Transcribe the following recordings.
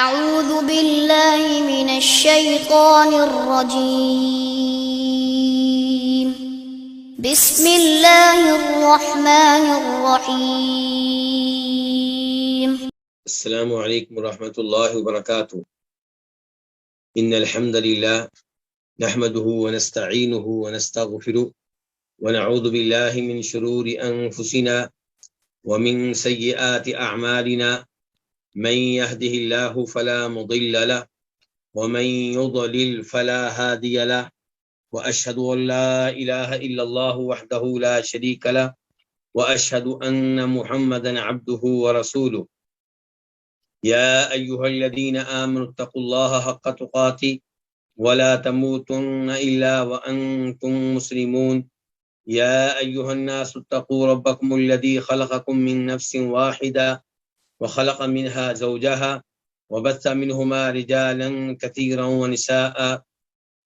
أعوذ بالله من الشيطان الرجيم بسم الله الرحمن الرحيم السلام علیکم ورحمۃ اللہ وبرکاتہ۔ ان الحمد للہ نحمده ونستعینه ونستغفره ونعوذ باللہ من شرور انفسنا ومن سیئات اعمالنا من يهده الله فلا مضل له ومن يضلل فلا هادي له واشهد ان لا اله الا الله وحده لا شريك له واشهد ان محمدا عبده ورسوله يا أيها الذين آمنوا اتقوا الله حق تقاته ولا تموتن إلا وأنتم مسلمون يا أيها الناس اتقوا ربكم الذي خلقكم من نفس واحدة وخلق منها زوجها وبث منهما رجالا كثيرا ونساء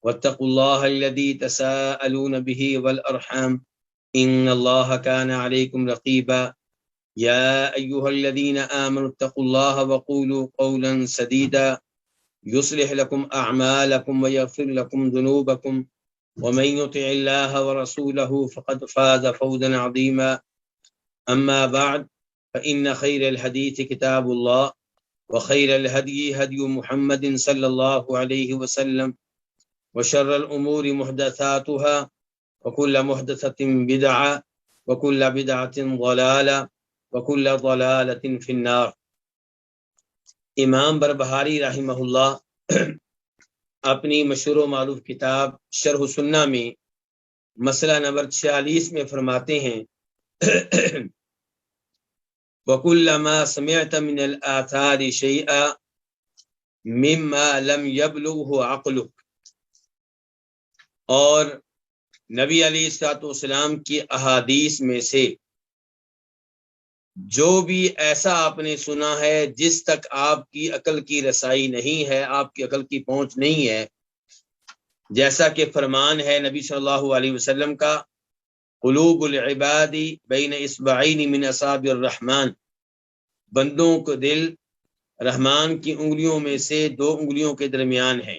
واتقوا الله الذي تساءلون به والأرحام إن الله كان عليكم رقيبا يا أيها الذين آمنوا اتقوا الله وقولوا قولا سديدا يصلح لكم أعمالكم ويغفر لكم ذنوبكم ومن يطع الله ورسوله فقد فاز فوزا عظيما أما بعد فإن خير الحديث كتاب الله وخير الهدي هدي محمد صلى الله عليه وسلم وشر الأمور محدثاتها وكل محدثة بدعة وكل بدعة ضلالة وکل ضلالۃ فی النار۔ امام بربہاری رحمہ اللہ اپنی مشہور و معروف کتاب شرح سنہ میں مسئلہ نمبر 46 میں فرماتے ہیں وَكُلَّ مَا سَمِعْتَ مِنَ الْآثَارِ شَيْئًا مِمَّا لَمْ يَبْلُغْهُ عَقْلُكَ، اور نبی علیہ الصلوۃ والسلام کی احادیث میں سے جو بھی ایسا آپ نے سنا ہے جس تک آپ کی عقل کی رسائی نہیں ہے، آپ کی عقل کی پہنچ نہیں ہے، جیسا کہ فرمان ہے نبی صلی اللہ علیہ وسلم کا قلوب العباد بین اصبعین من اصابع الرحمن، بندوں کو دل رحمان کی انگلیوں میں سے 2 انگلیوں کے درمیان ہے،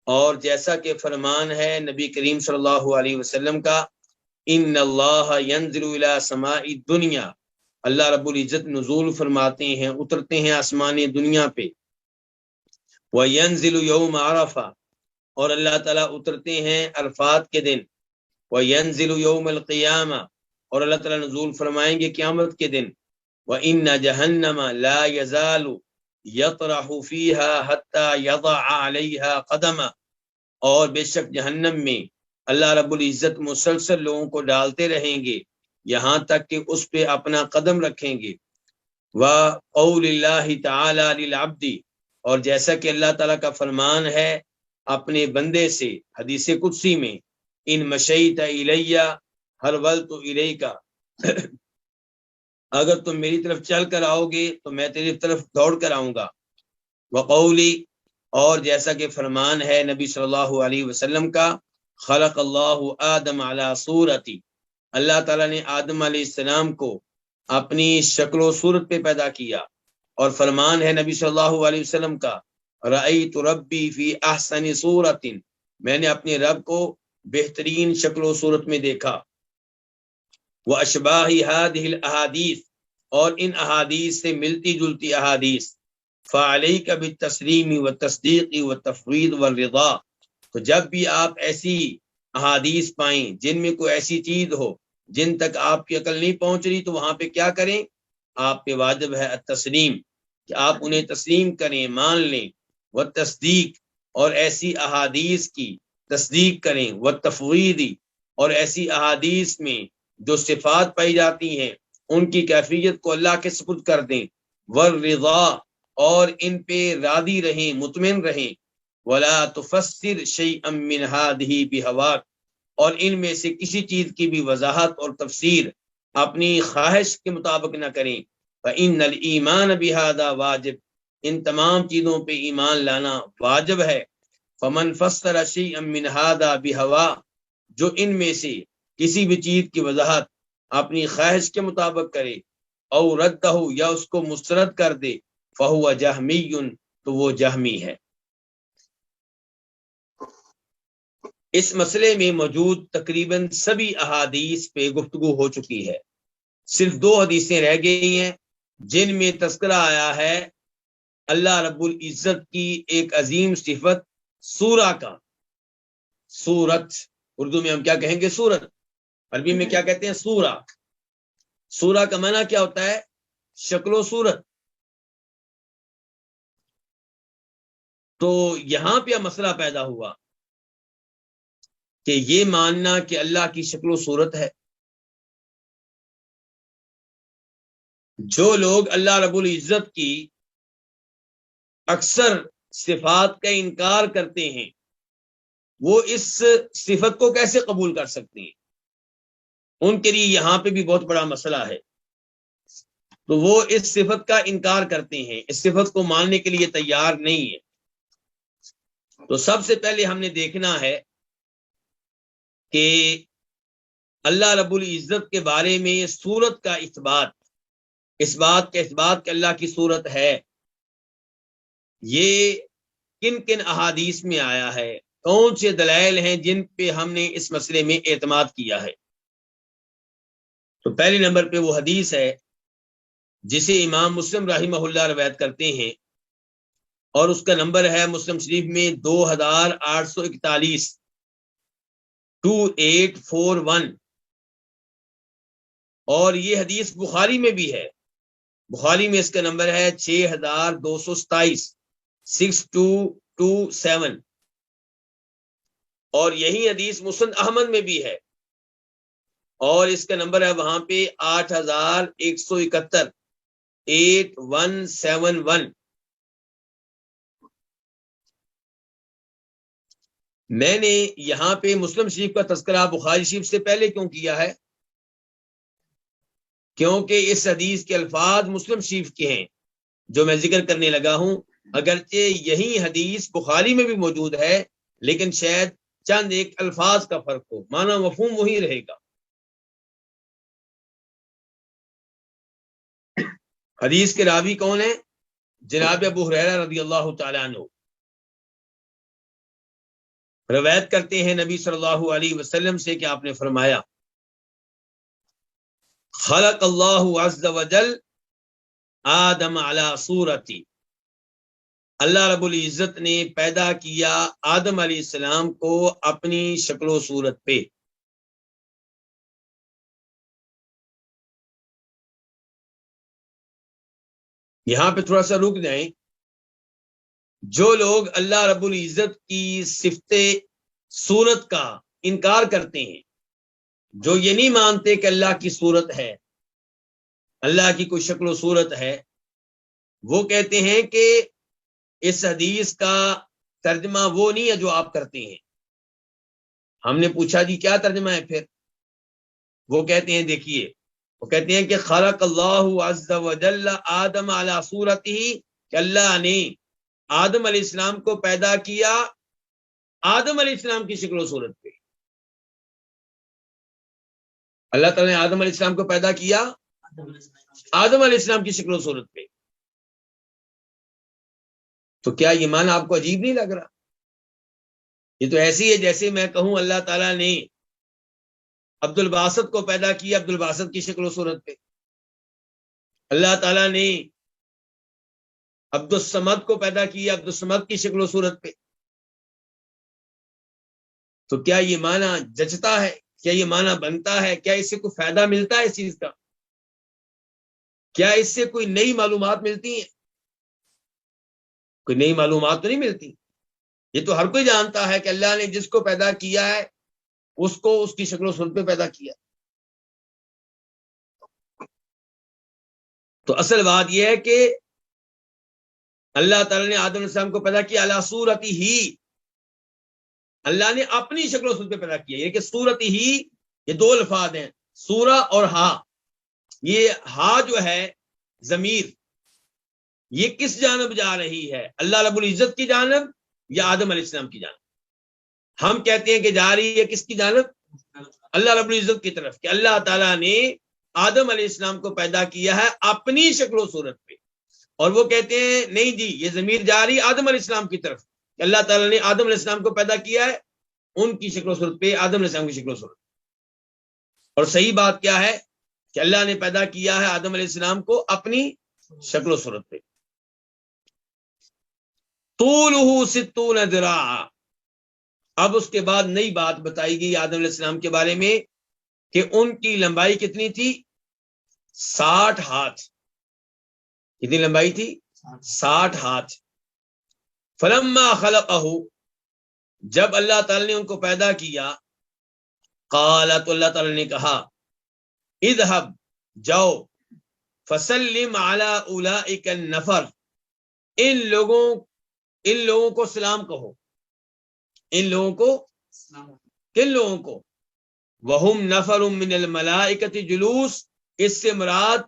اور جیسا کہ فرمان ہے نبی کریم صلی اللہ علیہ وسلم کا ان اللہ ینزل الی سماء الدنیا، اللہ رب العزت نزول فرماتے ہیں، اترتے ہیں آسمان دنیا پہ، وینزل یوم عرفہ، اور اللہ تعالیٰ اترتے ہیں عرفات کے دن، وینزل یوم القیامہ، اور اللہ تعالیٰ نزول فرمائیں گے قیامت کے دن، وان جہنم لا یزال یطرح فیہا حتی یضع علیہا قدمہ، اور بے شک جہنم میں اللہ رب العزت مسلسل لوگوں کو ڈالتے رہیں گے یہاں تک کہ اس پہ اپنا قدم رکھیں گے۔ وَقَوْلِ اللَّهِ تَعَالَى لِلْعَبْدِ، اور جیسا کہ اللہ تعالیٰ کا فرمان ہے اپنے بندے سے حدیث قدسی میں ان مشیت الیہ حرولت الیک، اگر تم میری طرف چل کر آؤ گے تو میں تیری طرف دوڑ کر آؤں گا۔ وقولی، اور جیسا کہ فرمان ہے نبی صلی اللہ علیہ وسلم کا خلق اللہ آدم علی صورتی، اللہ تعالیٰ نے آدم علیہ السلام کو اپنی شکل و صورت پہ پیدا کیا، اور فرمان ہے نبی صلی اللہ علیہ وسلم کا رأیت ربی فی احسن صورت، میں نے اپنے رب کو بہترین شکل و صورت میں دیکھا۔ واشباہ ہذہ الاحادیث، اور ان احادیث سے ملتی جلتی احادیث، فعلیک بالتسلیم والتصدیق والتفویض والرضا، تو جب بھی آپ ایسی احادیث پائیں جن میں کوئی ایسی چیز ہو جن تک آپ کی عقل نہیں پہنچ رہی، تو وہاں پہ کیا کریں؟ آپ پہ واجب ہے التسلیم، کہ آپ انہیں تسلیم کریں، مان لیں، والتصدیق، اور ایسی احادیث کی تصدیق کریں، والتفویض، اور ایسی احادیث میں جو صفات پائی جاتی ہیں ان کی کیفیت کو اللہ کے سپرد کر دیں، والرضا، اور ان پہ راضی رہیں، مطمئن رہیں، ولا تفسر شیئا من هذه بهواک، اور ان میں سے کسی چیز کی بھی وضاحت اور تفسیر اپنی خواہش کے مطابق نہ کریں۔ فإن الایمان بهذا واجب، ان تمام چیزوں پہ ایمان لانا واجب ہے۔ فمن فسر شیئا من هذا بهوا، جو ان میں سے کسی بھی چیز کی وضاحت اپنی خواہش کے مطابق کرے، او ردہ، یا اس کو مسترد کر دے، فہو جہمی، تو وہ جہمی ہے۔ اس مسئلے میں موجود تقریباً سبھی احادیث پہ گفتگو ہو چکی ہے، صرف 2 حدیثیں رہ گئی ہیں جن میں تذکرہ آیا ہے اللہ رب العزت کی ایک عظیم صفت سورہ کا۔ سورت، اردو میں ہم کیا کہیں گے؟ سورت۔ عربی میں کیا کہتے ہیں؟ سورہ۔ سورہ کا معنی کیا ہوتا ہے؟ شکل و صورت۔ تو یہاں پہ مسئلہ پیدا ہوا کہ یہ ماننا کہ اللہ کی شکل و صورت ہے۔ جو لوگ اللہ رب العزت کی اکثر صفات کا انکار کرتے ہیں وہ اس صفت کو کیسے قبول کر سکتے ہیں؟ ان کے لیے یہاں پہ بھی بہت بڑا مسئلہ ہے۔ تو وہ اس صفت کا انکار کرتے ہیں، اس صفت کو ماننے کے لیے تیار نہیں ہے۔ تو سب سے پہلے ہم نے دیکھنا ہے کہ اللہ رب العزت کے بارے میں صورت کا اثبات، اس بات کا اثبات کہ اللہ کی صورت ہے، یہ کن کن احادیث میں آیا ہے، کون سے دلائل ہیں جن پہ ہم نے اس مسئلے میں اعتماد کیا ہے؟ تو پہلے نمبر پہ وہ حدیث ہے جسے امام مسلم رحمہ اللہ روایت کرتے ہیں، اور اس کا نمبر ہے مسلم شریف میں 2841، 2841، اور یہ حدیث بخاری میں بھی ہے۔ بخاری میں اس کا نمبر ہے 6227، 6227، اور یہی حدیث مسند احمد میں بھی ہے، اور اس کا نمبر ہے وہاں پہ 8171، 8171۔ میں نے یہاں پہ مسلم شریف کا تذکرہ بخاری شریف سے پہلے کیوں کیا ہے؟ کیونکہ اس حدیث کے الفاظ مسلم شریف کے ہیں جو میں ذکر کرنے لگا ہوں، اگرچہ یہی حدیث بخاری میں بھی موجود ہے لیکن شاید چند ایک الفاظ کا فرق ہو، معنی مفہوم وہی رہے گا۔ حدیث کے راوی کون ہیں؟ جناب ابو ہریرہ رضی اللہ تعالیٰ عنہ روایت کرتے ہیں نبی صلی اللہ علیہ وسلم سے کہ آپ نے فرمایا، خلق اللہ عز وجل آدم علی صورتی، اللہ رب العزت نے پیدا کیا آدم علیہ السلام کو اپنی شکل و صورت پہ۔ یہاں پہ تھوڑا سا رک جائیں۔ جو لوگ اللہ رب العزت کی صفت صورت کا انکار کرتے ہیں، جو یہ نہیں مانتے کہ اللہ کی صورت ہے، اللہ کی کوئی شکل و صورت ہے، وہ کہتے ہیں کہ اس حدیث کا ترجمہ وہ نہیں ہے جو آپ کرتے ہیں۔ ہم نے پوچھا جی کیا ترجمہ ہے پھر؟ وہ کہتے ہیں دیکھیے، وہ کہتے ہیں کہ خلق اللہ عز وجل آدم علی صورتہ، کہ اللہ نے آدم علیہ السلام کو پیدا کیا آدم علیہ السلام کی شکل و صورت پہ۔ اللہ تعالیٰ نے آدم علیہ السلام کو پیدا کیا آدم علیہ السلام کی شکل و صورت پہ۔ تو کیا یہ معنی آپ کو عجیب نہیں لگ رہا؟ یہ تو ایسی ہے جیسے میں کہوں اللہ تعالیٰ نے عبد الباسط کو پیدا کیا عبد الباسط کی شکل و صورت پہ، اللہ تعالیٰ نے عبد الصمد کو پیدا کیا عبد الصمد کی شکل و صورت پہ۔ تو کیا یہ معنی جچتا ہے؟ کیا یہ معنی بنتا ہے؟ کیا اس سے کوئی فائدہ ملتا ہے اس چیز کا؟ کیا اس سے کوئی نئی معلومات ملتی ہیں؟ کوئی نئی معلومات تو نہیں ملتی۔ یہ تو ہر کوئی جانتا ہے کہ اللہ نے جس کو پیدا کیا ہے اس کو اس کی شکل و صورت پہ پیدا کیا۔ تو اصل بات یہ ہے کہ اللہ تعالیٰ نے آدم علیہ السلام کو پیدا کیا علی صورتی ہی، اللہ نے اپنی شکل و صورت پہ پیدا کیا۔ یہ کہ صورت ہی، یہ دو الفاظ ہیں، سورہ اور ہا۔ یہ ہا جو ہے ضمیر، یہ کس جانب جا رہی ہے؟ اللہ رب العزت کی جانب یا آدم علیہ السلام کی جانب؟ ہم کہتے ہیں کہ جا رہی ہے کس کی جانب؟ اللہ رب العزت کی طرف، کہ اللہ تعالیٰ نے آدم علیہ السلام کو پیدا کیا ہے اپنی شکل و صورت پہ۔ اور وہ کہتے ہیں نہیں جی یہ ضمیر جا رہی آدم علیہ السلام کی طرف کہ اللہ تعالیٰ نے آدم علیہ السلام کو پیدا کیا ہے ان کی شکل و صورت پہ، آدم علیہ السلام کی شکل و صورت. اور صحیح بات کیا ہے کہ اللہ نے پیدا کیا ہے آدم علیہ السلام کو اپنی شکل و صورت پہ. طولہ 60 ذراعا. اب اس کے بعد نئی بات بتائی گئی آدم علیہ السلام کے بارے میں کہ ان کی لمبائی کتنی تھی؟ 60 ہاتھ. کتنی لمبائی تھی؟ 60 ہاتھ. فلما خلقہ، جب اللہ تعالی نے ان کو پیدا کیا، قال، تو اللہ تعالی نے کہا، اذهب، جاؤ، فسلم علی اولئک النفر، ان لوگوں کو سلام کہو. ان لوگوں کو، کن لوگوں کو؟ وہم نفر من الملائکۃ جلوس، اس سے مراد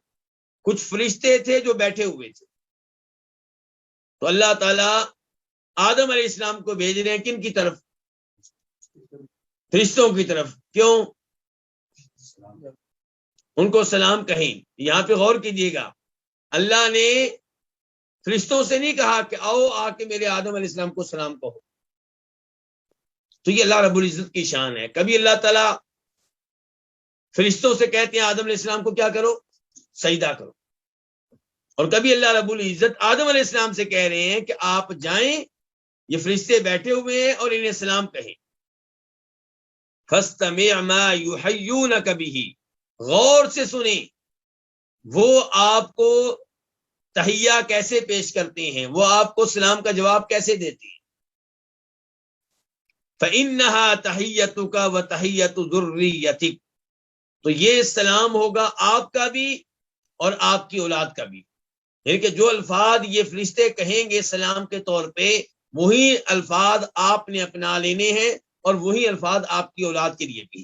کچھ فرشتے تھے جو بیٹھے ہوئے تھے. تو اللہ تعالیٰ آدم علیہ السلام کو بھیج رہے ہیں کن کی طرف؟ فرشتوں کی طرف. کیوں؟ ان کو سلام کہیں. یہاں پہ غور کیجیے گا، اللہ نے فرشتوں سے نہیں کہا کہ آؤ آ کے میرے آدم علیہ السلام کو سلام کہو. تو یہ اللہ رب العزت کی شان ہے. کبھی اللہ تعالیٰ فرشتوں سے کہتے ہیں آدم علیہ السلام کو کیا کرو؟ سجدہ کرو. اور کبھی اللہ رب العزت آدم علیہ السلام سے کہہ رہے ہیں کہ آپ جائیں، یہ فرشتے بیٹھے ہوئے ہیں اور انہیں سلام کہیں. فَاسْتَمِعْ مَا يُحَيُّونَكَ بِهِ، غور سے سنیں وہ آپ کو تحیہ کیسے پیش کرتے ہیں، وہ آپ کو سلام کا جواب کیسے دیتے ہیں. فَإِنَّهَا تَحِيَّتُكَ وَتَحِيَّةُ ذُرِّيَّتِكَ، تو یہ سلام ہوگا آپ کا بھی اور آپ کی اولاد کا بھی. یعنی کہ جو الفاظ یہ فرشتے کہیں گے سلام کے طور پہ، وہی الفاظ آپ نے اپنا لینے ہیں اور وہی الفاظ آپ کی اولاد کے لیے بھی.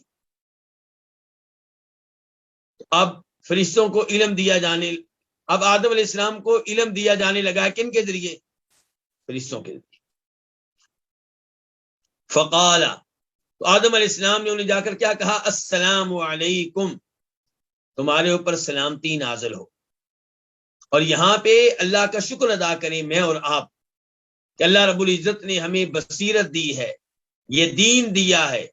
اب فرشتوں کو علم دیا جانے، اب آدم علیہ السلام کو علم دیا جانے لگا ہے کن کے ذریعے؟ فرشتوں کے ذریعے. فقال، تو آدم علیہ السلام نے انہیں جا کر کیا کہا؟ السلام علیکم، تمہارے اوپر سلامتی نازل ہو. اور یہاں پہ اللہ کا شکر ادا کریں میں اور آپ کہ اللہ رب العزت نے ہمیں بصیرت دی ہے، یہ دین دیا ہے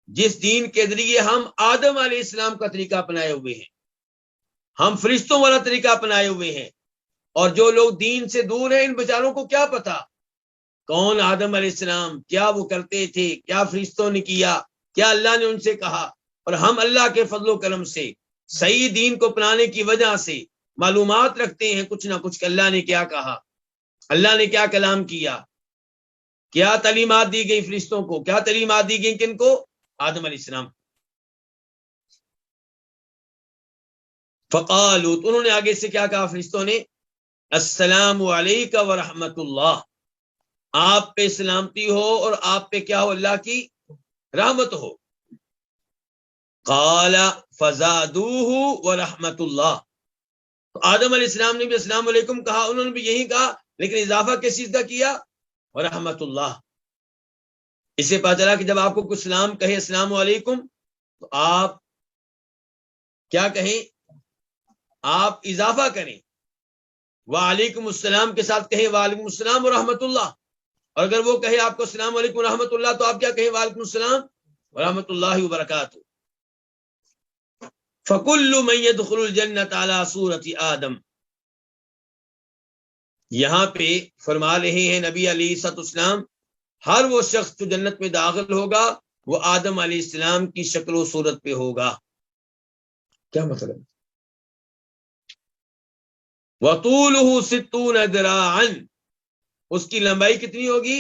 جس دین کے ذریعے ہم آدم علیہ السلام کا طریقہ اپنائے ہوئے ہیں، ہم فرشتوں والا طریقہ اپنائے ہوئے ہیں. اور جو لوگ دین سے دور ہیں ان بیچاروں کو کیا پتا کون آدم علیہ السلام، کیا وہ کرتے تھے، کیا فرشتوں نے کیا، کیا اللہ نے ان سے کہا. اور ہم اللہ کے فضل و کرم سے صحیح دین کو اپنانے کی وجہ سے معلومات رکھتے ہیں کچھ نہ کچھ کہ اللہ نے کیا کہا، اللہ نے کیا کلام کیا، کیا تعلیمات دی گئی فرشتوں کو، کیا تعلیمات دی گئی کن کو؟ آدم علیہ السلام. فقالوا، تو انہوں نے آگے سے کیا کہا فرشتوں نے؟ السلام علیک ورحمۃ اللہ، آپ پہ سلامتی ہو اور آپ پہ کیا ہو؟ اللہ کی رحمت ہو. قال فزادوہ ورحمۃ اللہ، تو آدم علیہ السلام نے بھی السلام علیکم کہا، انہوں نے بھی یہی کہا، لیکن اضافہ کس چیز کا کیا؟ ورحمۃ اللہ. اس سے پتہ چلا کہ جب آپ کو کوئی سلام کہے السلام علیکم تو آپ کیا کہیں؟ آپ اضافہ کریں. وعلیکم السلام کے ساتھ کہیں وعلیکم السلام ورحمۃ اللہ. اور اگر وہ کہے آپ کو السلام علیکم ورحمۃ اللہ تو آپ کیا کہیں؟ وعلیکم السلام ورحمۃ اللہ وبرکاتہ. فَكُلُّ مَن يَدْخُلُ الْجَنَّةَ عَلَى صُورَةِ آدم، یہاں پہ فرما رہے ہیں نبی علیہ الصلوۃ والسلام ہر وہ شخص جو جنت میں داخل ہوگا وہ آدم علیہ السلام کی شکل و صورت پہ ہوگا. کیا مطلب؟ وَطُولُهُ 60 ذراعا، اس کی لمبائی کتنی ہوگی؟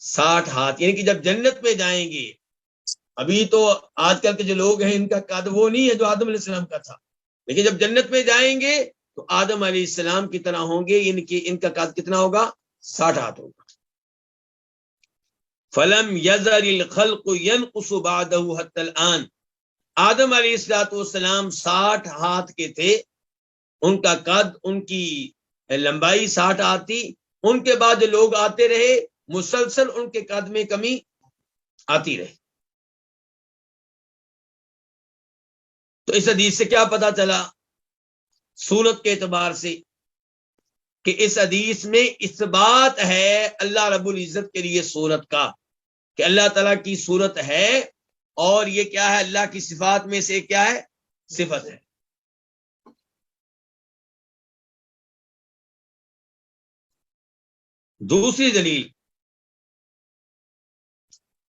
60 ہاتھ. یعنی کہ جب جنت میں جائیں گے، ابھی تو آج کل کے جو لوگ ہیں ان کا قد وہ نہیں ہے جو آدم علیہ السلام کا تھا، لیکن جب جنت میں جائیں گے تو آدم علیہ السلام کی طرح ہوں گے. ان کا قد کتنا ہوگا؟ 60 ہاتھ ہوگا. فلم یزر الخلق ينقص بعده حتى الآن، آدم علیہ السلام 60 ہاتھ کے تھے، ان کا قد، ان کی لمبائی 60 ہاتھ تھی. ان کے بعد جو لوگ آتے رہے مسلسل ان کے قد میں کمی آتی رہی. تو اس حدیث سے کیا پتا چلا؟ صورت کے اعتبار سے کہ اس حدیث میں اثبات ہے اللہ رب العزت کے لیے صورت کا، کہ اللہ تعالیٰ کی صورت ہے، اور یہ کیا ہے؟ اللہ کی صفات میں سے کیا ہے؟ صفت ہے۔ دوسری دلیل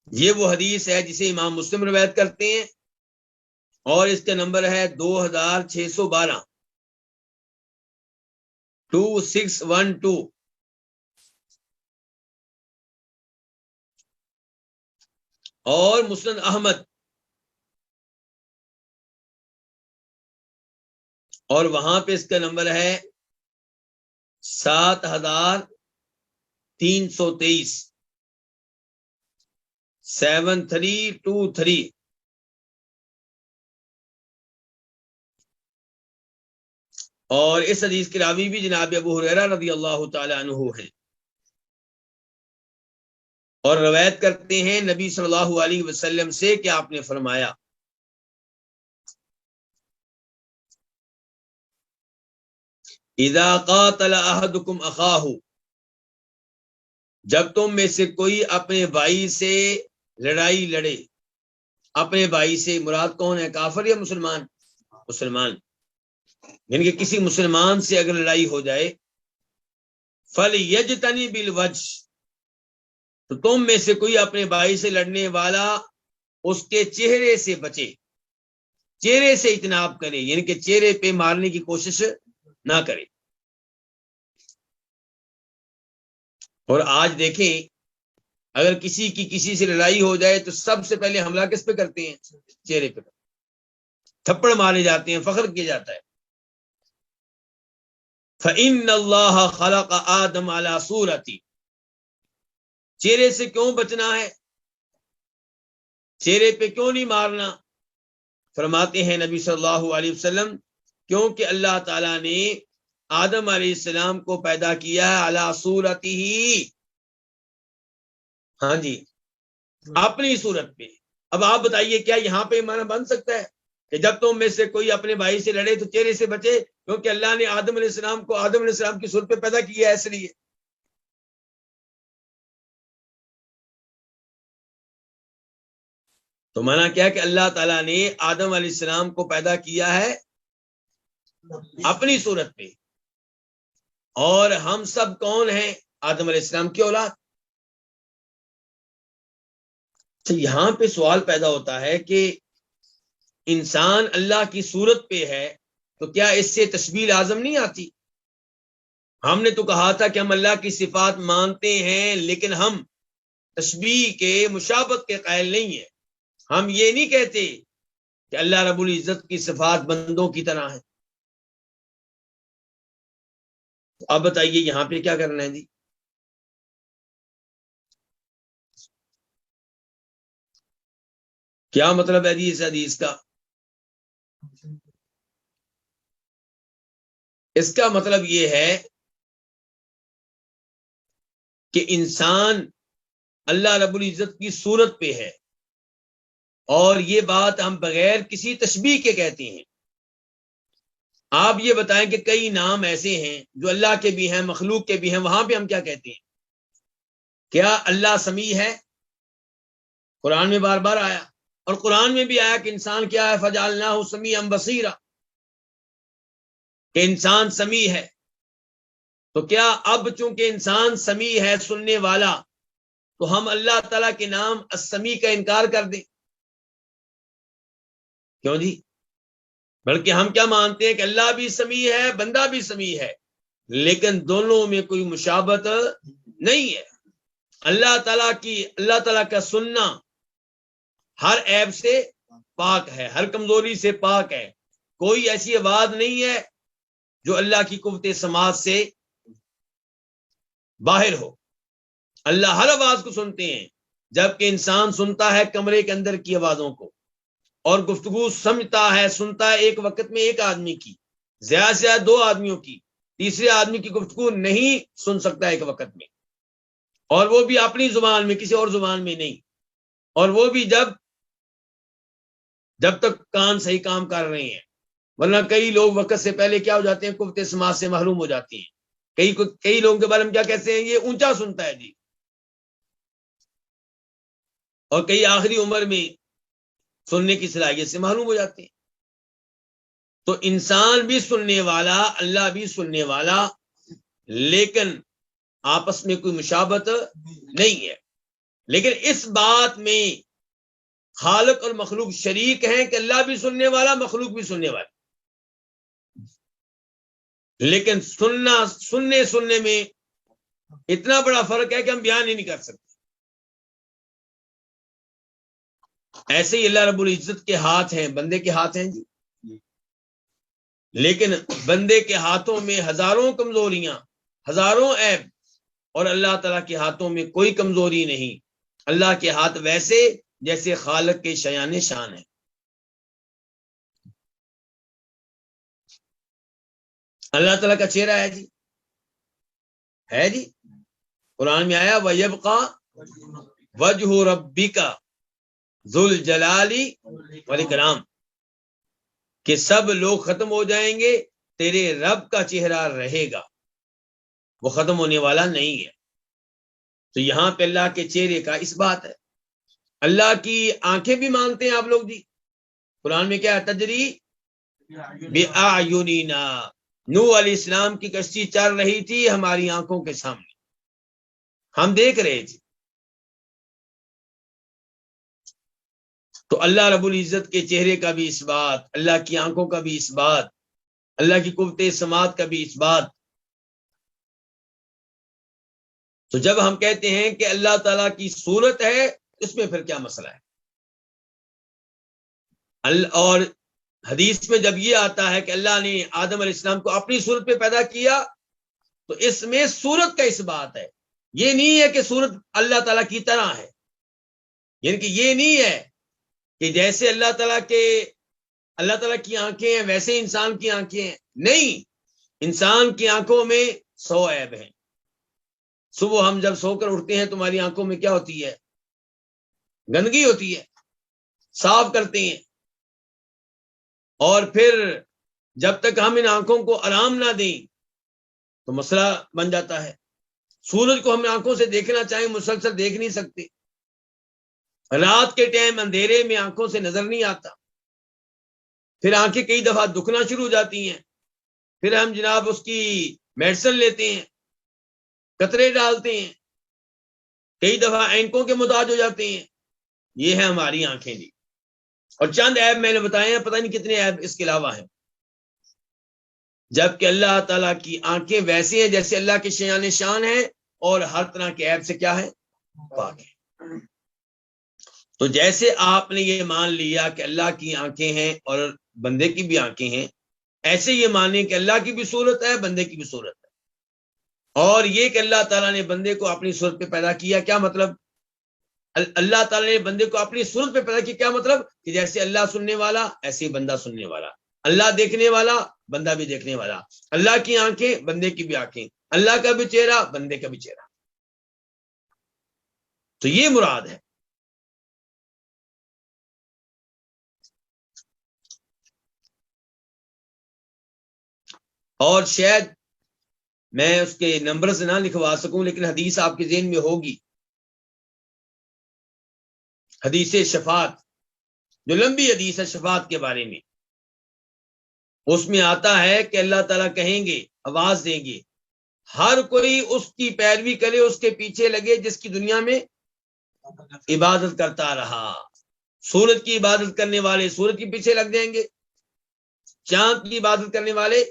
یہ وہ حدیث ہے جسے امام مسلم روایت کرتے ہیں، اور اس کا نمبر ہے 2612، 2612، اور مسند احمد، اور وہاں پہ اس کا نمبر ہے 7323، 7323۔ اور اس حدیث کے راوی بھی جناب ابو ہریرہ رضی اللہ تعالی عنہ ہیں، اور روایت کرتے ہیں نبی صلی اللہ علیہ وسلم سے کہ آپ نے فرمایا اذا قاتل احدکم اخاہ، جب تم میں سے کوئی اپنے بھائی سے لڑائی لڑے، اپنے بھائی سے مراد کون ہے؟ کافر یا مسلمان؟ مسلمان، یعنی کہ کسی مسلمان سے اگر لڑائی ہو جائے، فَلْيَجْتَنِبِ الْوَجْهَ، تو تم میں سے کوئی اپنے بھائی سے لڑنے والا اس کے چہرے سے بچے، چہرے سے اجتناب کرے، یعنی کہ چہرے پہ مارنے کی کوشش نہ کرے۔ اور آج دیکھیں، اگر کسی کی کسی سے لڑائی ہو جائے تو سب سے پہلے حملہ کس پہ کرتے ہیں؟ چہرے پہ، تھپڑ مارے جاتے ہیں، فخر کیا جاتا ہے۔ فَإِنَّ اللَّهَ خَلَقَ آدَمَ عَلَى صُورَتِهِ، چہرے سے کیوں بچنا ہے؟ چہرے پہ کیوں نہیں مارنا؟ فرماتے ہیں نبی صلی اللہ علیہ وسلم، کیونکہ اللہ تعالیٰ نے آدم علیہ السلام کو پیدا کیا ہے علی صورتہ، ہاں جی، اپنی صورت پہ۔ اب آپ بتائیے کیا یہاں پہ معنی بن سکتا ہے کہ جب تم میں سے کوئی اپنے بھائی سے لڑے تو چہرے سے بچے، کیونکہ اللہ نے آدم علیہ السلام کو آدم علیہ السلام کی صورت پہ پیدا کیا ہے اس لیے؟ تو مانا کیا کہ اللہ تعالیٰ نے آدم علیہ السلام کو پیدا کیا ہے اپنی صورت پہ، اور ہم سب کون ہیں؟ آدم علیہ السلام کی اولاد۔ تو یہاں پہ سوال پیدا ہوتا ہے کہ انسان اللہ کی صورت پہ ہے تو کیا اس سے تشبیہ اعظم نہیں آتی؟ ہم نے تو کہا تھا کہ ہم اللہ کی صفات مانتے ہیں، لیکن ہم تشبیہ کے، مشابہت کے قائل نہیں ہیں۔ ہم یہ نہیں کہتے کہ اللہ رب العزت کی صفات بندوں کی طرح ہیں۔ اب بتائیے یہاں پہ کیا کرنا ہے جی؟ کیا مطلب ہے جی اس حدیث کا؟ اس کا مطلب یہ ہے کہ انسان اللہ رب العزت کی صورت پہ ہے، اور یہ بات ہم بغیر کسی تشبیہ کے کہتے ہیں۔ آپ یہ بتائیں کہ کئی نام ایسے ہیں جو اللہ کے بھی ہیں، مخلوق کے بھی ہیں، وہاں پہ ہم کیا کہتے ہیں؟ کیا اللہ سمیع ہے؟ قرآن میں بار بار آیا، اور قرآن میں بھی آیا کہ انسان کیا ہے؟ فَجَعَلْنَاهُ سَمِيعًا بَصِيرًا، کہ انسان سمیع ہے۔ تو کیا اب چونکہ انسان سمیع ہے، سننے والا، تو ہم اللہ تعالیٰ کے نام السمیع کا انکار کر دیں؟ کیوں جی؟ بلکہ ہم کیا مانتے ہیں کہ اللہ بھی سمیع ہے، بندہ بھی سمیع ہے، لیکن دونوں میں کوئی مشابہت نہیں ہے۔ اللہ تعالیٰ کا سننا ہر عیب سے پاک ہے، ہر کمزوری سے پاک ہے۔ کوئی ایسی آواز نہیں ہے جو اللہ کی قوت سماعت سے باہر ہو۔ اللہ ہر آواز کو سنتے ہیں، جبکہ انسان سنتا ہے کمرے کے اندر کی آوازوں کو، اور گفتگو سمجھتا ہے، سنتا ہے ایک وقت میں ایک آدمی کی، زیادہ سے زیادہ دو آدمیوں کی، تیسرے آدمی کی گفتگو نہیں سن سکتا ایک وقت میں، اور وہ بھی اپنی زبان میں، کسی اور زبان میں نہیں، اور وہ بھی جب تک کان صحیح کام کر رہے ہیں، ورنہ کئی لوگ وقت سے پہلے کیا ہو جاتے ہیں؟ قوت سماعت سے محروم ہو جاتے ہیں۔ کئی لوگوں کے بارے میں کیا کہتے ہیں؟ یہ اونچا سنتا ہے جی، اور کئی آخری عمر میں سننے کی صلاحیت سے محروم ہو جاتے ہیں۔ تو انسان بھی سننے والا، اللہ بھی سننے والا، لیکن آپس میں کوئی مشابہت نہیں ہے۔ لیکن اس بات میں خالق اور مخلوق شریک ہیں کہ اللہ بھی سننے والا، مخلوق بھی سننے والا، لیکن سننے میں اتنا بڑا فرق ہے کہ ہم بیان ہی نہیں کر سکتے۔ ایسے ہی اللہ رب العزت کے ہاتھ ہیں، بندے کے ہاتھ ہیں جی، لیکن بندے کے ہاتھوں میں ہزاروں کمزوریاں، ہزاروں عیب، اور اللہ تعالیٰ کے ہاتھوں میں کوئی کمزوری نہیں۔ اللہ کے ہاتھ ویسے جیسے خالق کے شایان شان ہے۔ اللہ تعالیٰ کا چہرہ ہے جی، ہے جی، قرآن میں آیا وَيَبْقَى وَجْهُ رَبِّكَ ذُو الْجَلَالِ وَالْإِكْرَامِ، کہ سب لوگ ختم ہو جائیں گے، تیرے رب کا چہرہ رہے گا، وہ ختم ہونے والا نہیں ہے۔ تو یہاں پہ اللہ کے چہرے کا اس بات ہے۔ اللہ کی آنکھیں بھی مانتے ہیں آپ لوگ جی، قرآن میں کیا ہے؟ تجری بِأَعْيُنِنَا، نوح علیہ السلام کی کشتی چل رہی تھی ہماری آنکھوں کے سامنے، ہم دیکھ رہے تھے۔ تو اللہ رب العزت کے چہرے کا بھی اس بات، اللہ کی آنکھوں کا بھی اس بات، اللہ کی قوت سماعت کا بھی اس بات۔ تو جب ہم کہتے ہیں کہ اللہ تعالیٰ کی صورت ہے، اس میں پھر کیا مسئلہ ہے؟ اور حدیث میں جب یہ آتا ہے کہ اللہ نے آدم علیہ السلام کو اپنی صورت پہ پیدا کیا، تو اس میں صورت کا اس بات ہے، یہ نہیں ہے کہ صورت اللہ تعالیٰ کی طرح ہے، یعنی کہ یہ نہیں ہے کہ جیسے اللہ تعالیٰ کی آنکھیں ہیں ویسے انسان کی آنکھیں ہیں، نہیں، انسان کی آنکھوں میں 100 عیب ہیں۔ صبح ہم جب سو کر اٹھتے ہیں تمہاری آنکھوں میں کیا ہوتی ہے؟ گندگی ہوتی ہے، صاف کرتے ہیں، اور پھر جب تک ہم ان آنکھوں کو آرام نہ دیں تو مسئلہ بن جاتا ہے۔ سورج کو ہم آنکھوں سے دیکھنا چاہیں مسلسل دیکھ نہیں سکتے، رات کے ٹائم اندھیرے میں آنکھوں سے نظر نہیں آتا، پھر آنکھیں کئی دفعہ دکھنا شروع ہو جاتی ہیں، پھر ہم جناب اس کی میڈیسن لیتے ہیں، قطرے ڈالتے ہیں، کئی دفعہ اینکوں کے محتاج ہو جاتے ہیں۔ یہ ہے ہماری آنکھیں جی، اور چند عیب میں نے بتائے ہیں، پتہ نہیں کتنے عیب اس کے علاوہ ہیں، جبکہ اللہ تعالیٰ کی آنکھیں ویسے ہیں جیسے اللہ کے شایان شان ہیں، اور ہر طرح کے عیب سے کیا ہے؟ پاک ہے۔ تو جیسے آپ نے یہ مان لیا کہ اللہ کی آنکھیں ہیں اور بندے کی بھی آنکھیں ہیں، ایسے یہ مانیں کہ اللہ کی بھی صورت ہے، بندے کی بھی صورت ہے، اور یہ کہ اللہ تعالیٰ نے بندے کو اپنی صورت پہ پیدا کیا، کیا مطلب؟ اللہ تعالیٰ نے بندے کو اپنی صورت پہ پیدا کیا، کیا مطلب؟ کہ جیسے اللہ سننے والا ایسے ہی بندہ سننے والا، اللہ دیکھنے والا بندہ بھی دیکھنے والا، اللہ کی آنکھیں بندے کی بھی آنکھیں، اللہ کا بھی چہرہ بندے کا بھی چہرہ۔ تو یہ مراد ہے۔ اور شاید میں اس کے نمبر سے نہ لکھوا سکوں، لیکن حدیث آپ کے ذہن میں ہوگی، حدیث شفاعت، جو لمبی حدیث ہے شفاعت کے بارے میں، اس میں آتا ہے کہ اللہ تعالیٰ کہیں گے، آواز دیں گے، ہر کوئی اس کی پیروی کرے، اس کے پیچھے لگے جس کی دنیا میں عبادت کرتا رہا۔ سورج کی عبادت کرنے والے سورج کے پیچھے لگ جائیں گے، چاند کی عبادت کرنے والے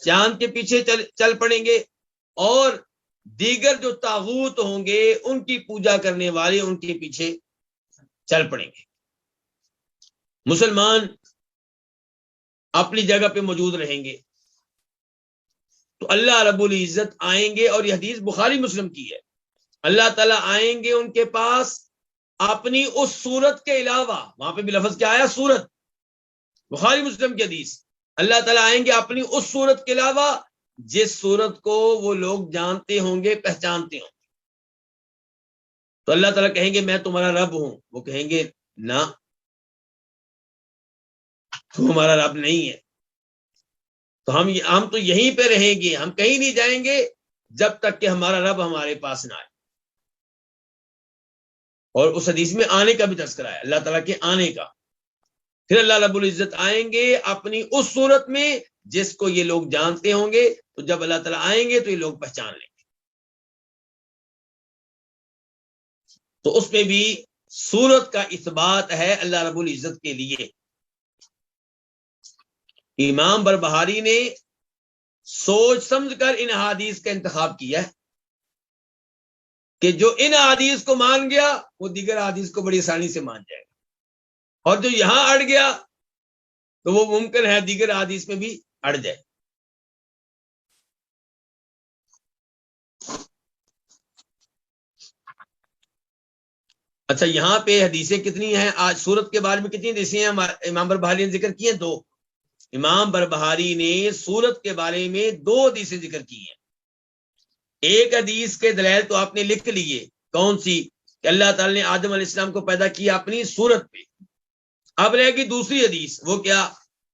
چاند کے پیچھے چل پڑیں گے، اور دیگر جو طاغوت ہوں گے ان کی پوجا کرنے والے ان کے پیچھے چل پڑیں گے۔ مسلمان اپنی جگہ پہ موجود رہیں گے، تو اللہ رب العزت آئیں گے، اور یہ حدیث بخاری مسلم کی ہے، اللہ تعالیٰ آئیں گے ان کے پاس اپنی اس صورت کے علاوہ، وہاں پہ بھی لفظ کیا آیا؟ صورت، بخاری مسلم کی حدیث، اللہ تعالیٰ آئیں گے اپنی اس صورت کے علاوہ جس صورت کو وہ لوگ جانتے ہوں گے، پہچانتے ہوں گے۔ تو اللہ تعالیٰ کہیں گے میں تمہارا رب ہوں، وہ کہیں گے نہ، تو ہمارا رب نہیں ہے۔ تو تو ہم تو یہیں پہ رہیں گے، ہم کہیں نہیں جائیں گے جب تک کہ ہمارا رب ہمارے پاس نہ آئے۔ اور اس حدیث میں آنے کا بھی تذکرہ ہے، اللہ تعالیٰ کے آنے کا۔ پھر اللہ رب العزت آئیں گے اپنی اس صورت میں جس کو یہ لوگ جانتے ہوں گے، تو جب اللہ تعالیٰ آئیں گے تو یہ لوگ پہچان لیں گے۔ تو اس میں بھی صورت کا اثبات ہے اللہ رب العزت کے لیے۔ امام بربہاری نے سوچ سمجھ کر ان احادیث کا انتخاب کیا ہے کہ جو ان احادیث کو مان گیا وہ دیگر احادیث کو بڑی آسانی سے مان جائے گا، اور جو یہاں اڑ گیا تو وہ ممکن ہے دیگر احادیث میں بھی اڑ جائے۔ اچھا، یہاں پہ حدیثیں کتنی ہیں؟ آج صورت کے بارے میں کتنی حدیثیں ہیں امام بربہاری نے ذکر کی ہیں؟ 2۔ امام بربہاری نے صورت کے بارے میں 2 حدیثیں ذکر کی ہیں۔ ایک حدیث کے دلائل تو آپ نے لکھ لیے، کون سی؟ کہ اللہ تعالی نے آدم علیہ السلام کو پیدا کیا اپنی صورت پہ۔ اب رہے گی دوسری حدیث، وہ کیا؟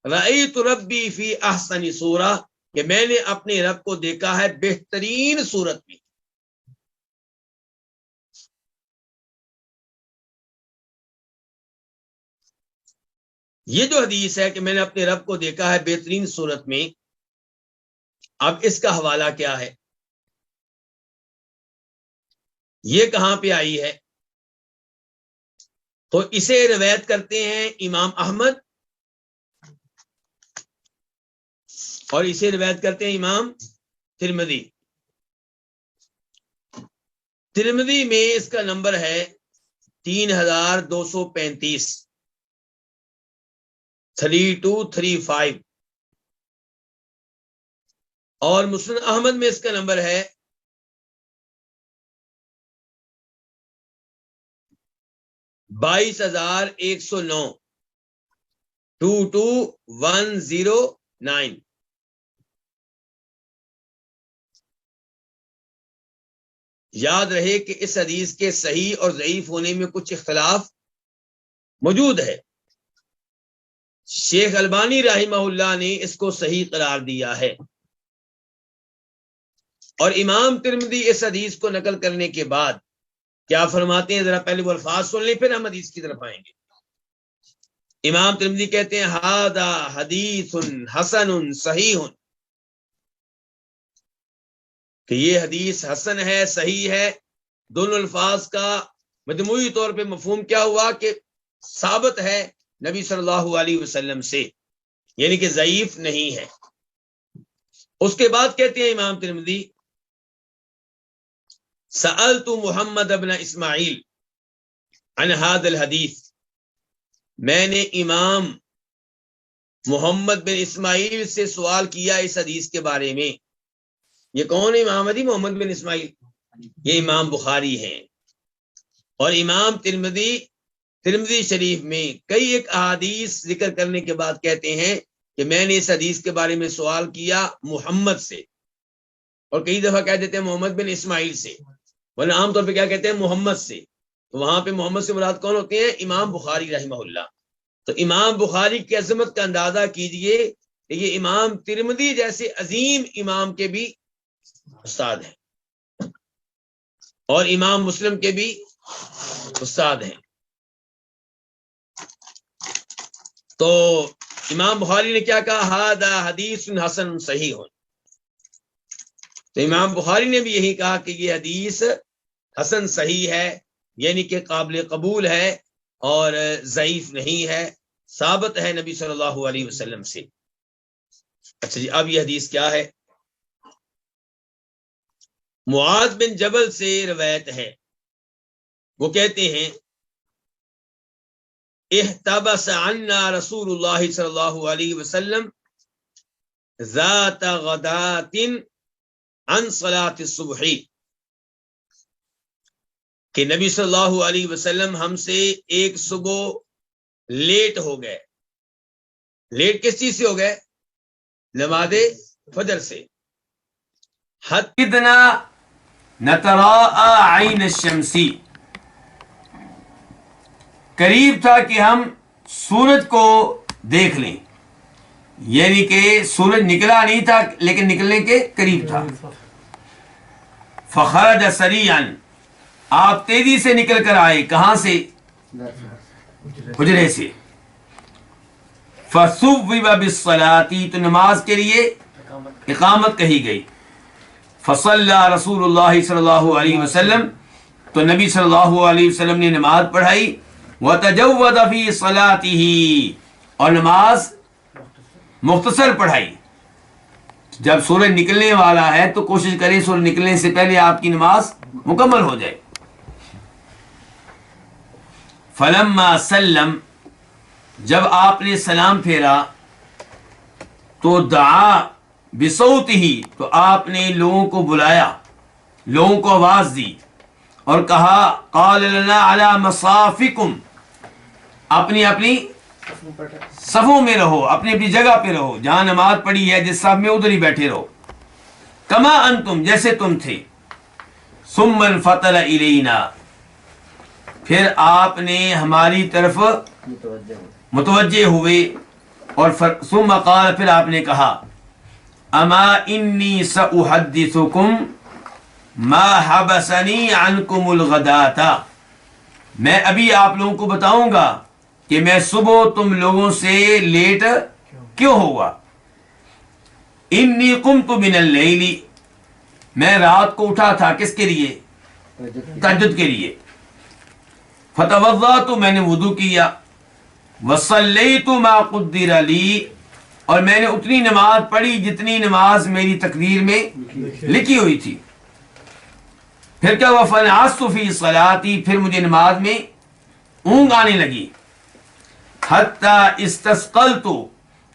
رأیت ربی فی احسن صورہ، کہ میں نے اپنے رب کو دیکھا ہے بہترین صورت میں۔ یہ جو حدیث ہے کہ میں نے اپنے رب کو دیکھا ہے بہترین صورت میں، اب اس کا حوالہ کیا ہے؟ یہ کہاں پہ آئی ہے؟ تو اسے روایت کرتے ہیں امام احمد، اور اسے روایت کرتے ہیں امام ترمذی۔ ترمذی میں اس کا نمبر ہے 3235، 3235، اور مسند احمد میں اس کا نمبر ہے 22109، 22109۔ یاد رہے کہ اس حدیث کے صحیح اور ضعیف ہونے میں کچھ اختلاف موجود ہے۔ شیخ البانی رحمہ اللہ نے اس کو صحیح قرار دیا ہے، اور امام ترمذی اس حدیث کو نقل کرنے کے بعد کیا فرماتے ہیں؟ ذرا پہلے وہ الفاظ سن لیں، پھر ہم حدیث کی طرف آئیں گے۔ امام ترمذی کہتے ہیں ھذا حدیث حسن صحیح، کہ یہ حدیث حسن ہے، صحیح ہے۔ دونوں الفاظ کا مجموعی طور پہ مفہوم کیا ہوا؟ کہ ثابت ہے نبی صلی اللہ علیہ وسلم سے، یعنی کہ ضعیف نہیں ہے۔ اس کے بعد کہتے ہیں امام ترمذی سألت محمد ابن اسماعیل عن هذا الحدیث، میں نے امام محمد بن اسماعیل سے سوال کیا اس حدیث کے بارے میں۔ یہ کون ہے امام محمد بن اسماعیل؟ یہ امام بخاری ہیں، اور امام ترمذی شریف میں کئی ایک احادیث ذکر کرنے کے بعد کہتے ہیں کہ میں نے اس حدیث کے بارے میں سوال کیا محمد سے، اور کئی دفعہ کہہ دیتے ہیں محمد بن اسماعیل سے، ورنہ عام طور پہ کیا کہتے ہیں؟ محمد سے۔ تو وہاں پہ محمد سے مراد کون ہوتے ہیں؟ امام بخاری رحمہ اللہ۔ تو امام بخاری کی عظمت کا اندازہ کیجئے کہ یہ امام ترمذی جیسے عظیم امام کے بھی استاد ہیں، اور امام مسلم کے بھی استاد ہیں۔ تو امام بخاری نے کیا کہا؟ ھذا حدیث حسن صحیح۔ تو امام بخاری نے بھی یہی کہا کہ یہ حدیث حسن صحیح ہے، یعنی کہ قابل قبول ہے اور ضعیف نہیں ہے، ثابت ہے نبی صلی اللہ علیہ وسلم سے۔ اچھا جی، اب یہ حدیث کیا ہے؟ معاذ بن جبل سے روایت ہے، وہ کہتے ہیں احتبس عنا رسول اللہ صلی اللہ علیہ وسلم ذات غدات عن صلاة الصبح، کہ نبی صلی اللہ علیہ وسلم ہم سے ایک صبح لیٹ ہو گئے۔ لیٹ کس چیز سے ہو گئے؟ نماز فجر سے۔ حدنا نتراءى عین الشمسی، قریب تھا کہ ہم سورج کو دیکھ لیں۔ یعنی کہ سورج نکلا نہیں تھا لیکن نکلنے کے قریب تھا. فخرج سریعا، آپ تیزی سے نکل کر آئے. کہاں سے؟ حجرے سے. فصوب بالصلاۃ، تو نماز کے لیے اقامت کہی گئی. فصلی رسول اللہ صلی اللہ علیہ وسلم، تو نبی صلی اللہ علیہ وسلم نے نماز پڑھائی. وتجود فی صلاتہ، اور نماز مختصر پڑھائی. جب سورج نکلنے والا ہے تو کوشش کریں سورج نکلنے سے پہلے آپ کی نماز مکمل ہو جائے. فلما سلم، جب آپ نے سلام پھیرا تو دعا بصوتہ، تو آپ نے لوگوں کو بلایا، لوگوں کو آواز دی اور کہا قال لنا علی مصافکم، اپنی اپنی صفوں میں رہو، اپنی اپنی جگہ پہ رہو، جہاں نماز پڑھی ہے جس صف میں ادھر ہی بیٹھے رہو. کما انتم، جیسے تم تھے. ثم انفطر الینا، پھر آپ نے ہماری طرف متوجہ ہوئے. اور ثم قال، پھر آپ نے کہا اما انی ساحدثکم ما حبسنی عنکم الغداۃ، میں ابھی آپ لوگوں کو بتاؤں گا کہ میں صبح تم لوگوں سے لیٹ کیوں ہوا. انی قمت من اللیل، میں رات کو اٹھا تھا کس کے لیے؟ تہجد کے لیے. فتوضأت، میں نے وضو کیا. وصلیت ما قدر لی، اور میں نے اتنی نماز پڑھی جتنی نماز میری تقدیر میں لکھی ہوئی تھی. پھر کیا ہوا؟ فنعست فی صلاتی، پھر مجھے نماز میں اونگ آنے لگی. حتی استثقلت،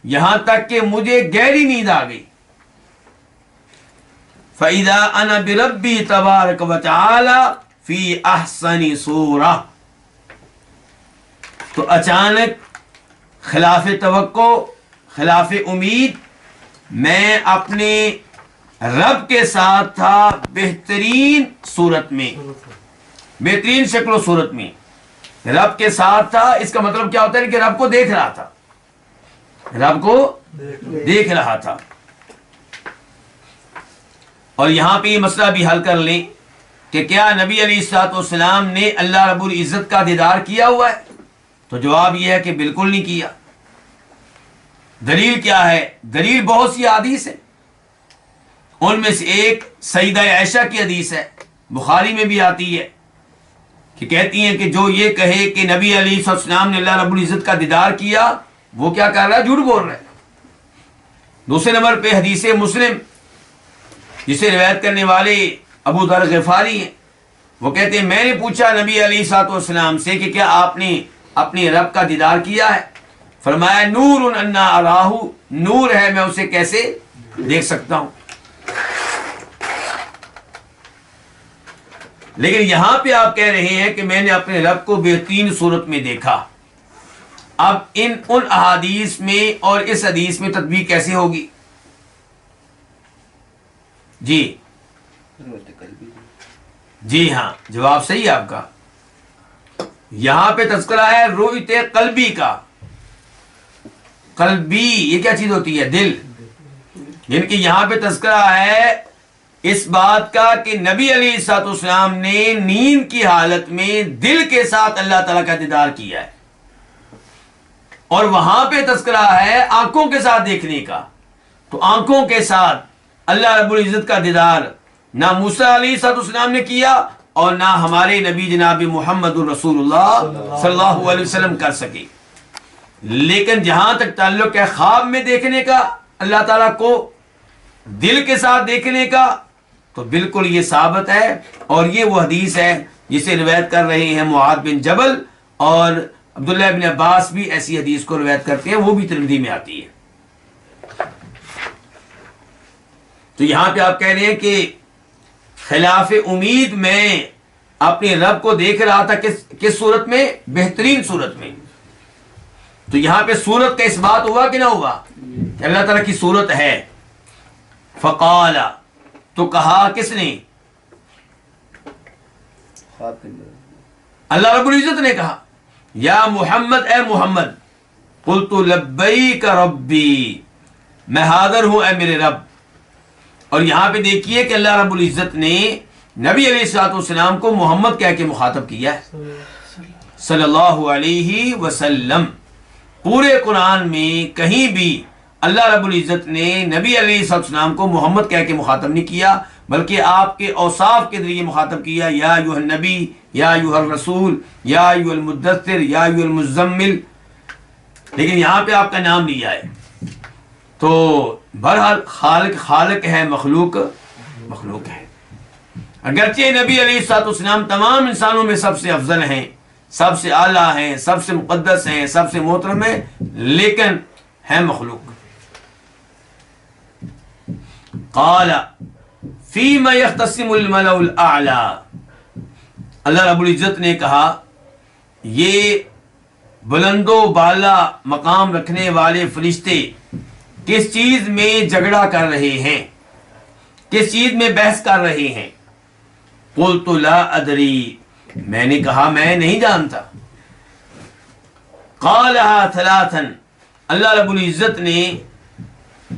یہاں تک کہ مجھے گہری نیند آ گئی. فَإِذَا أَنَا بِرَبِّي تَبَارَكَ وَتَعَالَى فِي أَحْسَنِ صُورَةٍ، تو اچانک خلاف توقع، خلاف امید، میں اپنے رب کے ساتھ تھا بہترین صورت میں، بہترین شکل و صورت میں. رب کے ساتھ تھا، اس کا مطلب کیا ہوتا ہے کہ رب کو دیکھ رہا تھا، رب کو دیکھ رہا تھا. اور یہاں پہ یہ مسئلہ بھی حل کر لیں کہ کیا نبی علیہ الصلوۃ والسلام نے اللہ رب العزت کا دیدار کیا ہوا ہے؟ تو جواب یہ ہے کہ بالکل نہیں کیا. دلیل کیا ہے؟ دلیل بہت سی حدیث ہے. ان میں سے ایک سیدہ عائشہ کی حدیث ہے، بخاری میں بھی آتی ہے، کہ کہتی ہیں کہ جو یہ کہے کہ نبی علیہ السلام نے اللہ رب العزت کا دیدار کیا، وہ کیا کر رہا ہے؟ جھوٹ بول رہا ہے. دوسرے نمبر پہ حدیث مسلم، جسے روایت کرنے والے ابو ذر غفاری ہیں. وہ کہتے ہیں میں نے پوچھا نبی علیہ الصلوۃ والسلام سے کہ کیا آپ نے اپنے رب کا دیدار کیا ہے؟ فرمایا نور انا اراہ، نور ہے، میں اسے کیسے دیکھ سکتا ہوں. لیکن یہاں پہ آپ کہہ رہے ہیں کہ میں نے اپنے رب کو بہترین صورت میں دیکھا. اب ان احادیث میں اور اس حدیث میں تطبیق کیسے ہوگی؟ جی ہاں، جواب صحیح ہے آپ کا. یہاں پہ تذکرہ ہے رؤیت قلبی کا. قلبی یہ کیا چیز ہوتی ہے؟ دل. یعنی کہ یہاں پہ تذکرہ ہے اس بات کا کہ نبی علیہ الصلوۃ والسلام نے نیند کی حالت میں دل کے ساتھ اللہ تعالیٰ کا دیدار کیا ہے. اور وہاں پہ تذکرہ ہے آنکھوں کے ساتھ دیکھنے کا. تو آنکھوں کے ساتھ اللہ رب العزت کا دیدار نہ موسیٰ علیہ السلام نے کیا اور نہ ہمارے نبی جناب محمد الرسول اللہ صلی اللہ علیہ وسلم کر سکے. لیکن جہاں تک تعلق ہے خواب میں دیکھنے کا اللہ تعالیٰ کو، دل کے ساتھ دیکھنے کا، تو بالکل یہ ثابت ہے. اور یہ وہ حدیث ہے جسے روایت کر رہے ہیں معاذ بن جبل، اور عبداللہ ابن عباس بھی ایسی حدیث کو روایت کرتے ہیں، وہ بھی ترمذی میں آتی ہے. تو یہاں پہ آپ کہہ رہے ہیں کہ خلاف امید میں اپنے رب کو دیکھ رہا تھا، کس صورت میں؟ بہترین صورت میں. تو یہاں پہ صورت کا اس بات ہوا کہ نہ ہوا کہ اللہ تعالیٰ کی صورت ہے. فقال، تو کہا کس نے؟ اللہ رب العزت نے کہا یا محمد، اے محمد. قلت لبیک ربی، میں حاضر ہوں اے میرے رب. اور یہاں پہ دیکھیے کہ اللہ رب العزت نے نبی علیہ الصلوۃ والسلام کو محمد کہہ کے مخاطب کیا ہے صلی اللہ علیہ وسلم. پورے قرآن میں کہیں بھی اللہ رب العزت نے نبی علیہ السلام کو محمد کہہ کے مخاطب نہیں کیا، بلکہ آپ کے اوصاف کے ذریعے مخاطب کیا. یا ایھا النبی، یا ایھا الرسول، یا ایھا المدثر، یا ایھا المزمل. لیکن یہاں پہ آپ کا نام لیا ہے. تو بہرحال خالق ہے، مخلوق ہے. اگرچہ نبی علیہ السلام تمام انسانوں میں سب سے افضل ہیں، سب سے اعلیٰ ہیں، سب سے مقدس ہیں، سب سے محترم ہیں، لیکن ہے مخلوق. قال فیما یختصم الملأ الاعلی، اللہ رب العزت نے کہا یہ بلند و بالا مقام رکھنے والے فرشتے کس چیز میں جھگڑا کر رہے ہیں، کس چیز میں بحث کر رہے ہیں. قلت لا ادری، میں نے کہا میں نہیں جانتا. قالها ثلاثا، اللہ رب العزت نے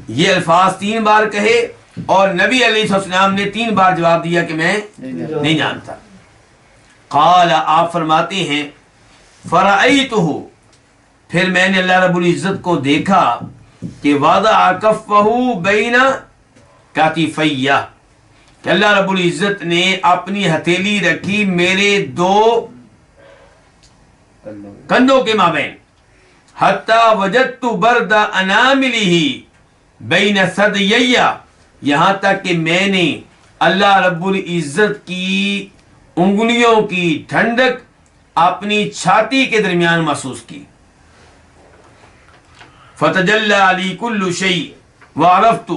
یہ الفاظ 3 بار کہے اور نبی علیہ السلام نے 3 بار جواب دیا کہ میں نہیں جانتا. قال، آپ فرماتے ہیں فرأیتہ، پھر میں نے اللہ رب العزت کو دیکھا کہ وضع کفہ بین کتفیہ، کہ اللہ رب العزت نے اپنی ہتھیلی رکھی میرے 2 کندھوں کے مابین. حتی وجدت برد اناملہ بین ثدییہ، یہاں تک کہ میں نے اللہ رب العزت کی انگلیوں کی ٹھنڈک اپنی چھاتی کے درمیان محسوس کی. فتجلی علی کل شیء وعرفت،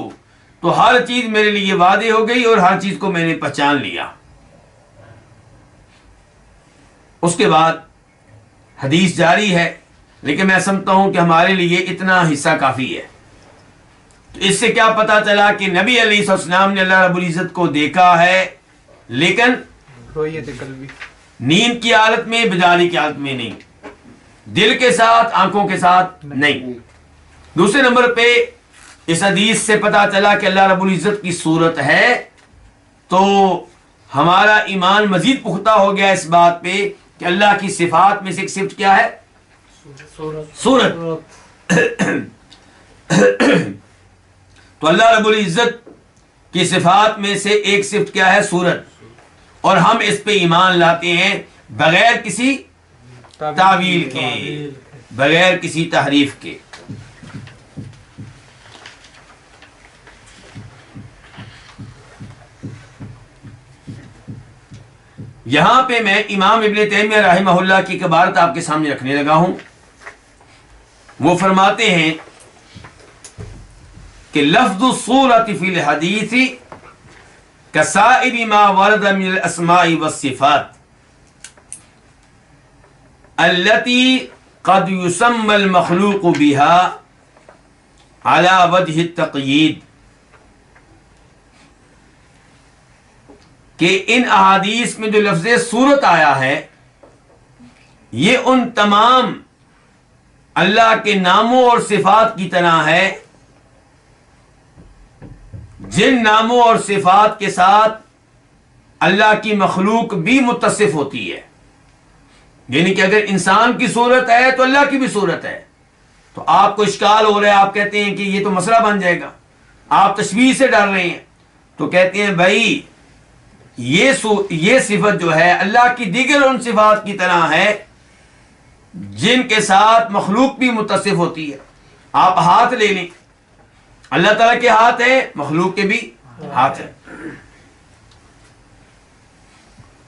تو ہر چیز میرے لیے واضح ہو گئی اور ہر چیز کو میں نے پہچان لیا. اس کے بعد حدیث جاری ہے، لیکن میں سمجھتا ہوں کہ ہمارے لیے اتنا حصہ کافی ہے. تو اس سے کیا پتا چلا کہ نبی علیہ السلام نے اللہ رب العزت کو دیکھا ہے، لیکن نیند کی حالت میں، بیداری کی حالت میں نہیں، دل کے ساتھ، آنکھوں کے ساتھ نہیں. دوسرے نمبر پہ اس حدیث سے پتا چلا کہ اللہ رب العزت کی صورت ہے، تو ہمارا ایمان مزید پختہ ہو گیا اس بات پہ کہ اللہ کی صفات میں سے ایک صفت کیا ہے؟ صورت. تو اللہ رب العزت کی صفات میں سے ایک صفت کیا ہے؟ صورت. اور ہم اس پہ ایمان لاتے ہیں بغیر کسی تعویل کے، بغیر کسی تحریف کے. یہاں پہ میں امام ابن تیمیہ رحمہ اللہ کی ایک عبارت آپ کے سامنے رکھنے لگا ہوں. وہ فرماتے ہیں کہ لفظ الصورت فی الحدیث کسائر ما ورد من الاسماء والصفات التي قد يسمى المخلوق بها على وجه التقييد، کہ ان احادیث میں جو لفظ صورت آیا ہے یہ ان تمام اللہ کے ناموں اور صفات کی طرح ہے جن ناموں اور صفات کے ساتھ اللہ کی مخلوق بھی متصف ہوتی ہے. یعنی کہ اگر انسان کی صورت ہے تو اللہ کی بھی صورت ہے. تو آپ کو اشکال ہو رہا ہے، آپ کہتے ہیں کہ یہ تو مسئلہ بن جائے گا، آپ تشبیہ سے ڈر رہے ہیں. تو کہتے ہیں بھائی یہ صفت جو ہے اللہ کی دیگر ان صفات کی طرح ہے جن کے ساتھ مخلوق بھی متصف ہوتی ہے. آپ ہاتھ لے لیں، اللہ تعالیٰ کے ہاتھ ہے، مخلوق کے بھی ہاتھ ہے.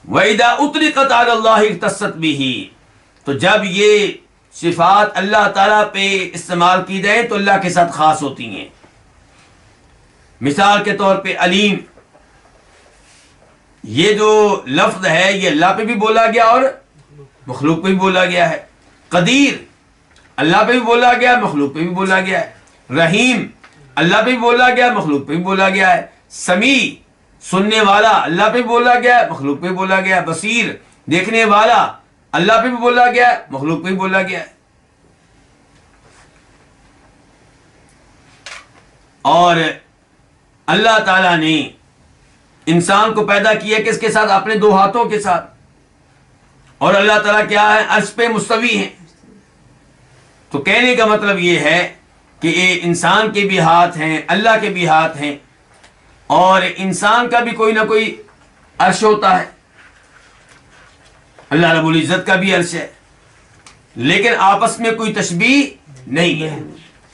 وَإِذَا أُطْلِقَتْ عَلَى اللَّهِ اخْتَصَّتْ بِهِ، تو جب یہ صفات اللہ تعالیٰ پہ استعمال کی جائیں تو اللہ کے ساتھ خاص ہوتی ہیں. مثال کے طور پہ علیم، یہ جو لفظ ہے یہ اللہ پہ بھی بولا گیا اور مخلوق پہ بھی بولا گیا ہے. قدیر اللہ پہ بھی بولا گیا، مخلوق پہ بھی بولا گیا ہے. رحیم اللہ پہ بھی بولا گیا، مخلوق پہ بھی بولا گیا ہے. سمیع سننے والا اللہ پہ بھی بولا گیا ہے، مخلوق پہ بھی بولا گیا ہے. بصیر دیکھنے والا اللہ پہ بھی بولا گیا ہے، مخلوق پہ بھی بولا گیا ہے. اور اللہ تعالیٰ نے انسان کو پیدا کیا کس کے ساتھ؟ اپنے دو ہاتھوں کے ساتھ. اور اللہ تعالیٰ کیا ہے؟ عرش پہ مستوی ہیں. تو کہنے کا مطلب یہ ہے کہ یہ انسان کے بھی ہاتھ ہیں، اللہ کے بھی ہاتھ ہیں، اور انسان کا بھی کوئی نہ کوئی عرش ہوتا ہے. اللہ رب العزت کا بھی عرش ہے، لیکن آپس میں کوئی تشبیہ نہیں ہے،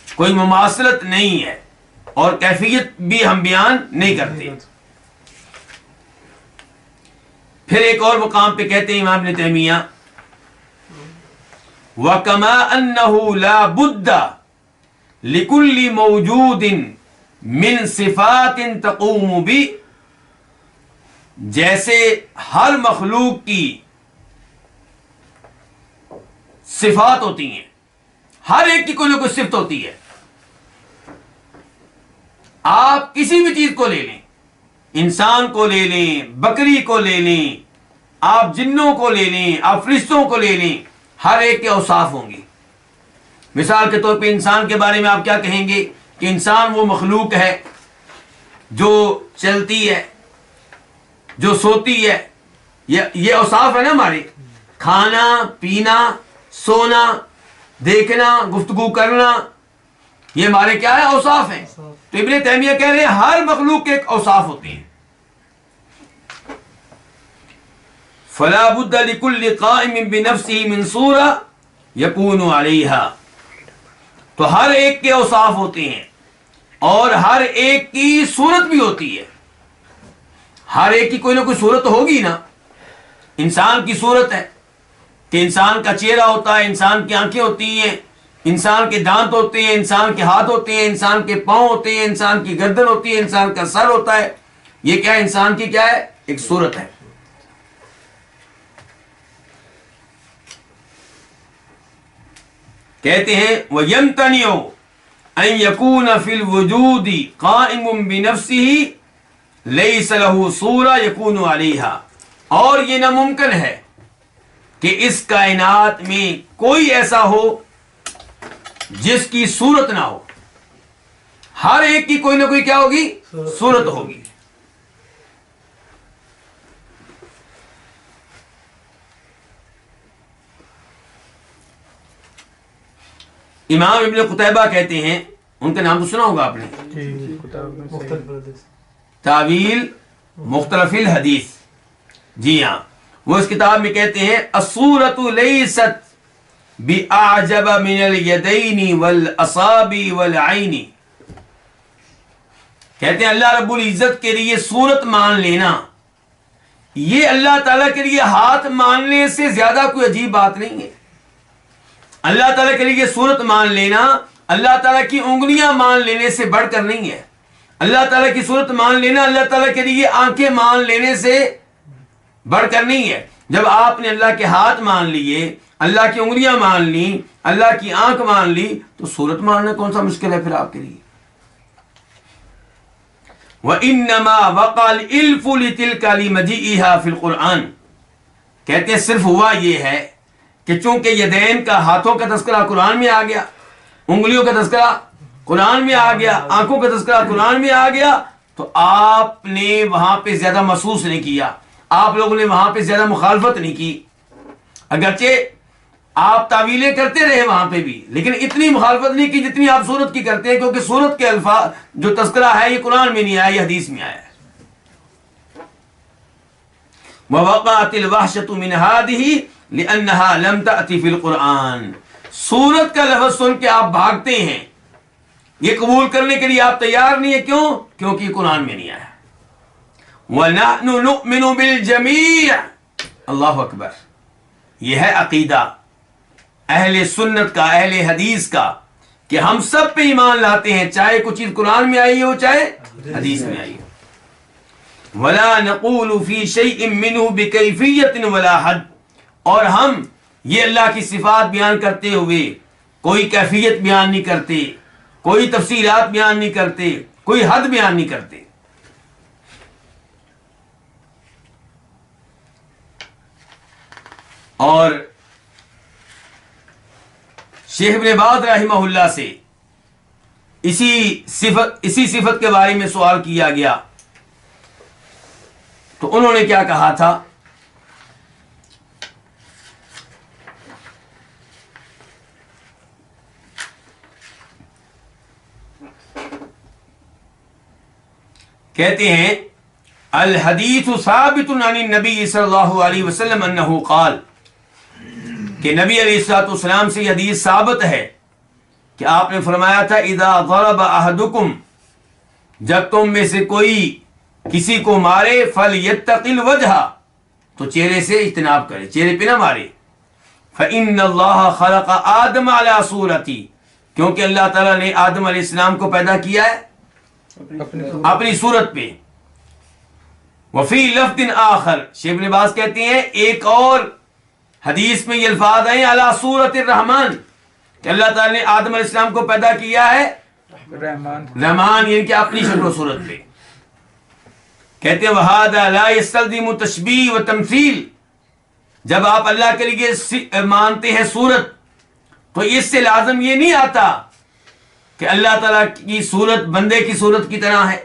کوئی مماثلت نہیں ہے، اور کیفیت بھی ہم بیان نہیں کرتے. پھر ایک اور مقام پہ کہتے ہیں امام ابن تیمیہ وَكَمَا أَنَّهُ لَا بُدَّ لِكُلِّ مَوْجُودٍ مِّن صِفَاتٍ تَقُومُ بِهِ، جیسے ہر مخلوق کی صفات ہوتی ہیں، ہر ایک کی کوئی نہ کوئی صفت ہوتی ہے. آپ کسی بھی چیز کو لے لیں، انسان کو لے لیں، بکری کو لے لیں، آپ جنوں کو لے لیں، آپ فرشتوں کو لے لیں، ہر ایک کے اوصاف ہوں گے. مثال کے طور پہ انسان کے بارے میں آپ کیا کہیں گے کہ انسان وہ مخلوق ہے جو چلتی ہے، جو سوتی ہے. یہ اوصاف ہے نا ہمارے، کھانا پینا، سونا، دیکھنا، گفتگو کرنا، یہ ہمارے کیا ہے؟ اوصاف ہیں. تو ابن تیمیہ کہہ رہے ہیں ہر مخلوق کے ایک اوصاف ہوتے ہیں. فلا بد لكل قائم بنفسه من صورة يكون عليها، تو ہر ایک کے اوصاف ہوتے ہیں اور ہر ایک کی صورت بھی ہوتی ہے. ہر ایک کی کوئی نہ کوئی صورت ہوگی نا. انسان کی صورت ہے کہ انسان کا چہرہ ہوتا ہے، انسان کی آنکھیں ہوتی ہیں، انسان کے دانت ہوتے ہیں، انسان کے ہاتھ ہوتے ہیں، انسان کے پاؤں ہوتے ہیں، انسان کی گردن ہوتی ہے، انسان کا سر ہوتا ہے. یہ کیا ہے؟ انسان کی کیا ہے؟ ایک صورت ہے. کہتے ہیں وَيَمْتَنِعُ أَن يَكُونَ فِي الْوُجُودِ قَائِمٌ بِنَفْسِهِ لَيْسَ لَهُ صُورَةٌ يَكُونُ عَلَيْهَا، اور یہ ناممکن ہے کہ اس کائنات میں کوئی ایسا ہو جس کی صورت نہ ہو. ہر ایک کی کوئی نہ کوئی کیا ہوگی؟ صورت ہوگی. امام ابن قتیبہ کہتے ہیں، ان کا نام تو سنا ہوگا آپ نے، تعویل مختلف الحدیث. جی ہاں، وہ اس کتاب میں کہتے ہیں الصورۃ لیست بأعجب من الیدین والاصابع والعین. کہتے ہیں اللہ رب العزت کے لیے صورت مان لینا یہ اللہ تعالیٰ کے لیے ہاتھ ماننے سے زیادہ کوئی عجیب بات نہیں ہے. اللہ تعالیٰ کے لیے صورت مان لینا اللہ تعالیٰ کی انگلیاں مان لینے سے بڑھ کر نہیں ہے. اللہ تعالیٰ کی صورت مان لینا اللہ تعالیٰ کے لیے آنکھیں مان لینے سے بڑھ کر نہیں ہے. جب آپ نے اللہ کے ہاتھ مان لیے، اللہ کی انگلیاں مان لی، اللہ کی آنکھ مان لی، تو صورت ماننا کون سا مشکل ہے پھر آپ کے لیے. وَإِنَّمَا وَقَعَ الْإِلْفُ لِتِلْكَ لِمَجِيئِهَا فِي الْقُرْآنِ. کہتے ہیں صرف ہوا یہ ہے کہ چونکہ یدین کا، ہاتھوں کا تذکرہ قرآن میں آ گیا، انگلیوں کا تذکرہ قرآن میں آ گیا، آنکھوں کا تذکرہ قرآن میں آ گیا، تو آپ نے وہاں پہ زیادہ محسوس نہیں کیا، آپ لوگوں نے وہاں پہ زیادہ مخالفت نہیں کی. اگرچہ آپ تعویلیں کرتے رہے وہاں پہ بھی، لیکن اتنی مخالفت نہیں کی جتنی آپ سورت کی کرتے ہیں، کیونکہ سورت کے الفاظ جو تذکرہ ہے یہ قرآن میں نہیں آیا، یہ حدیث میں آیا ہے. وَوَقَعَتِ الْوَحْشَةُ مِنْ هَذِهِ لِأَنَّهَا لَمْ تَأْتِ فِي الْقُرْآنِ. سورت کا لفظ سن کے آپ بھاگتے ہیں، یہ قبول کرنے کے لیے آپ تیار نہیں ہے. کیوں؟ کیونکہ یہ قرآن میں نہیں آیا. وَنَحْنُ نُؤْمِنُ بِالْجَمِيعِ. اللہ اکبر. یہ ہے عقیدہ اہل سنت کا، اہل حدیث کا، کہ ہم سب پہ ایمان لاتے ہیں، چاہے کوئی چیز قرآن میں آئی ہو چاہے حدیث میں آئی ہو. وَلَا نَقُولُ فِي شَيْءٍ مِّنْهُ بِكَيْفِيَّةٍ وَلَا حَدٍّ. اور ہم یہ اللہ کی صفات بیان کرتے ہوئے کوئی کیفیت بیان نہیں کرتے، کوئی تفصیلات بیان نہیں کرتے، کوئی حد بیان نہیں کرتے. اور شیخ ابن باز رحمہ اللہ سے اسی صفت کے بارے میں سوال کیا گیا تو انہوں نے کیا کہا تھا؟ کہتے ہیں الحدیث ثابت عن النبی صلی اللہ علیہ وسلم انہ قال، کہ نبی علیہ الصلوۃ والسلام سے یہ حدیث ثابت ہے کہ آپ نے فرمایا تھا اذا ضرب احدکم، جب تم میں سے کوئی کسی کو مارے فلیتق الوجہ، تو چہرے سے اجتناب کرے، چہرے پہ نہ مارے. فإن اللہ خلق آدم علی صورتی، کیونکہ اللہ تعالیٰ نے آدم علیہ السلام کو پیدا کیا ہے اپنی صورت پہ. وفی لفظ آخر، شیخ ابن باز کہتے ہیں ایک اور حدیث میں یہ الفاظ ہیں علی صورت الرحمن، کہ اللہ تعالیٰ نے آدم علیہ السلام کو پیدا کیا ہے رحمان، یعنی کہ اپنی شکل و صورت پہ. کہتے ہیں وَهَذَا لَا يَسْتَلْزِمُ تَشْبِيهُ وَتَمْثِيلُ، جب آپ اللہ کے لیے مانتے ہیں صورت تو اس سے لازم یہ نہیں آتا کہ اللہ تعالیٰ کی صورت بندے کی صورت کی طرح ہے،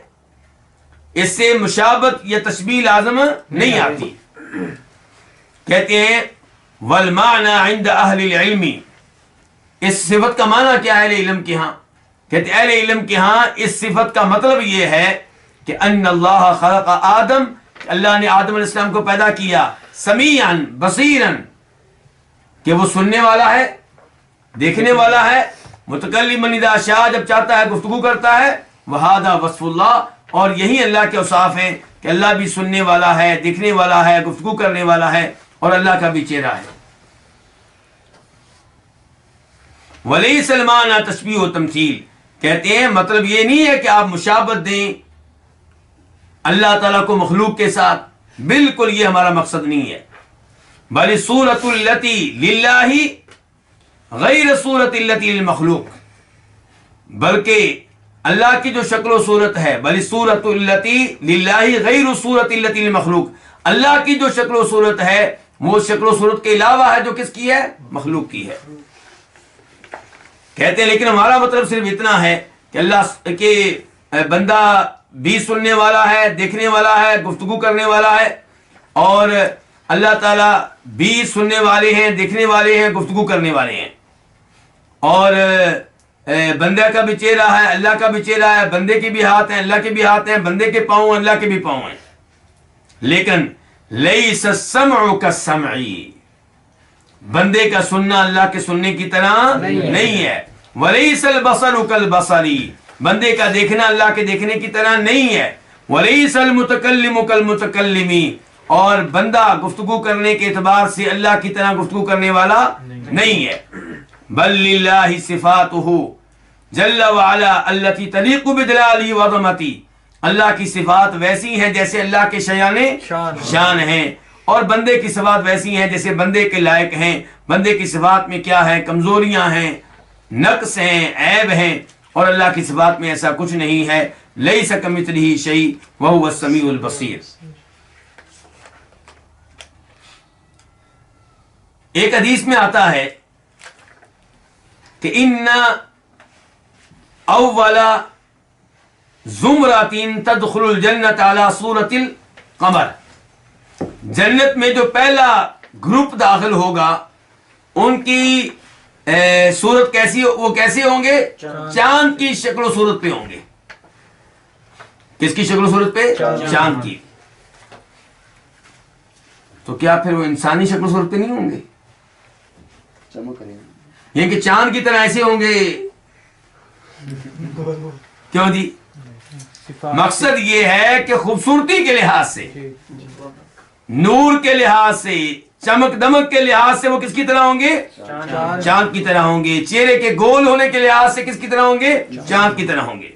اس سے مشابہت یا تشبیہ لازم نہیں آتی. کہتے ہیں والمعنى عند اہل العلم، اس صفت کا معنی کیا ہے اہل علم کے ہاں؟ کہتے ہیں اہل علم کے ہاں اس صفت کا مطلب یہ ہے کہ ان اللہ خلق آدم، اللہ نے آدم علیہ السلام کو پیدا کیا سمیعا بصیرا، کہ وہ سننے والا ہے، دیکھنے والا ہے، متکلما اذا شاء، جب چاہتا ہے گفتگو کرتا ہے، وہذا وصف اللہ، اور یہی اللہ کے اوصاف ہیں کہ اللہ بھی سننے والا ہے، دیکھنے والا ہے، گفتگو کرنے والا ہے، اور اللہ کا بھی چہرہ ہے. ولیس المعنى تشبیہ و تمثیل، کہتے ہیں مطلب یہ نہیں ہے کہ آپ مشابہت دیں اللہ تعالیٰ کو مخلوق کے ساتھ، بالکل یہ ہمارا مقصد نہیں ہے. بل صورت التی للہ غیر صورت التی للمخلوق، بلکہ اللہ کی جو شکل و صورت ہے، بل صورت التی للہ غیر صورت التی للمخلوق، اللہ کی جو شکل و صورت ہے وہ شکل و صورت کے علاوہ ہے جو کس کی ہے؟ مخلوق کی ہے. کہتے ہیں لیکن ہمارا مطلب صرف اتنا ہے کہ اللہ کے بندہ بھی سننے والا ہے، دیکھنے والا ہے، گفتگو کرنے والا ہے، اور اللہ تعالیٰ بھی سننے والے ہیں، دیکھنے والے ہیں، گفتگو کرنے والے ہیں. اور بندے کا بھی چہرہ ہے، اللہ کا بھی چہرہ ہے، بندے کے بھی ہاتھ ہیں، اللہ کے بھی ہاتھ ہیں، بندے کے پاؤں، اللہ کے بھی پاؤں ہیں. لیکن لیس السمع کالسمع، بندے کا سننا اللہ کے سننے کی طرح نہیں ہے. ولیس البصر کالبصر، بندے کا دیکھنا اللہ کے دیکھنے کی طرح نہیں ہے. ولیس المتکلم کالمتکلم، اور بندہ گفتگو کرنے کے اعتبار سے اللہ کی طرح گفتگو کرنے والا نہیں ہے. بل للہ صفاتہ جل وعلا التی تلیق بجلالہ وعظمتہ، اللہ کی صفات ویسی ہیں جیسے اللہ کے شان ہیں، اور بندے کی صفات ویسی ہیں جیسے بندے کے لائق ہیں. بندے کی صفات میں کیا ہے؟ کمزوریاں ہیں، نقص ہیں، عیب ہیں، اور اللہ کی صفات میں ایسا کچھ نہیں ہے. لیس کمثلہ شیء وہو السمیع البصیر. ایک حدیث میں آتا ہے کہ ان اول زمرۃ تدخل الجنۃ علی صورت القمر، جنت میں جو پہلا گروپ داخل ہوگا ان کی صورت کیسی، وہ کیسے ہوں گے؟ چاند کی شکل و صورت پہ ہوں گے. کس کی شکل و صورت پہ؟ چاند کی. تو کیا پھر وہ انسانی شکل و صورت پہ نہیں ہوں گے؟ یہ کہ چاند کی طرح ایسے ہوں گے؟ کیوں جی؟ مقصد یہ ہے کہ خوبصورتی کے لحاظ سے، نور کے لحاظ سے، چمک دمک کے لحاظ سے وہ کس کی طرح ہوں گے؟ چاند کی طرح ہوں گے. چہرے کے گول ہونے کے لحاظ سے کس کی طرح ہوں گے؟ چاند کی طرح ہوں گے.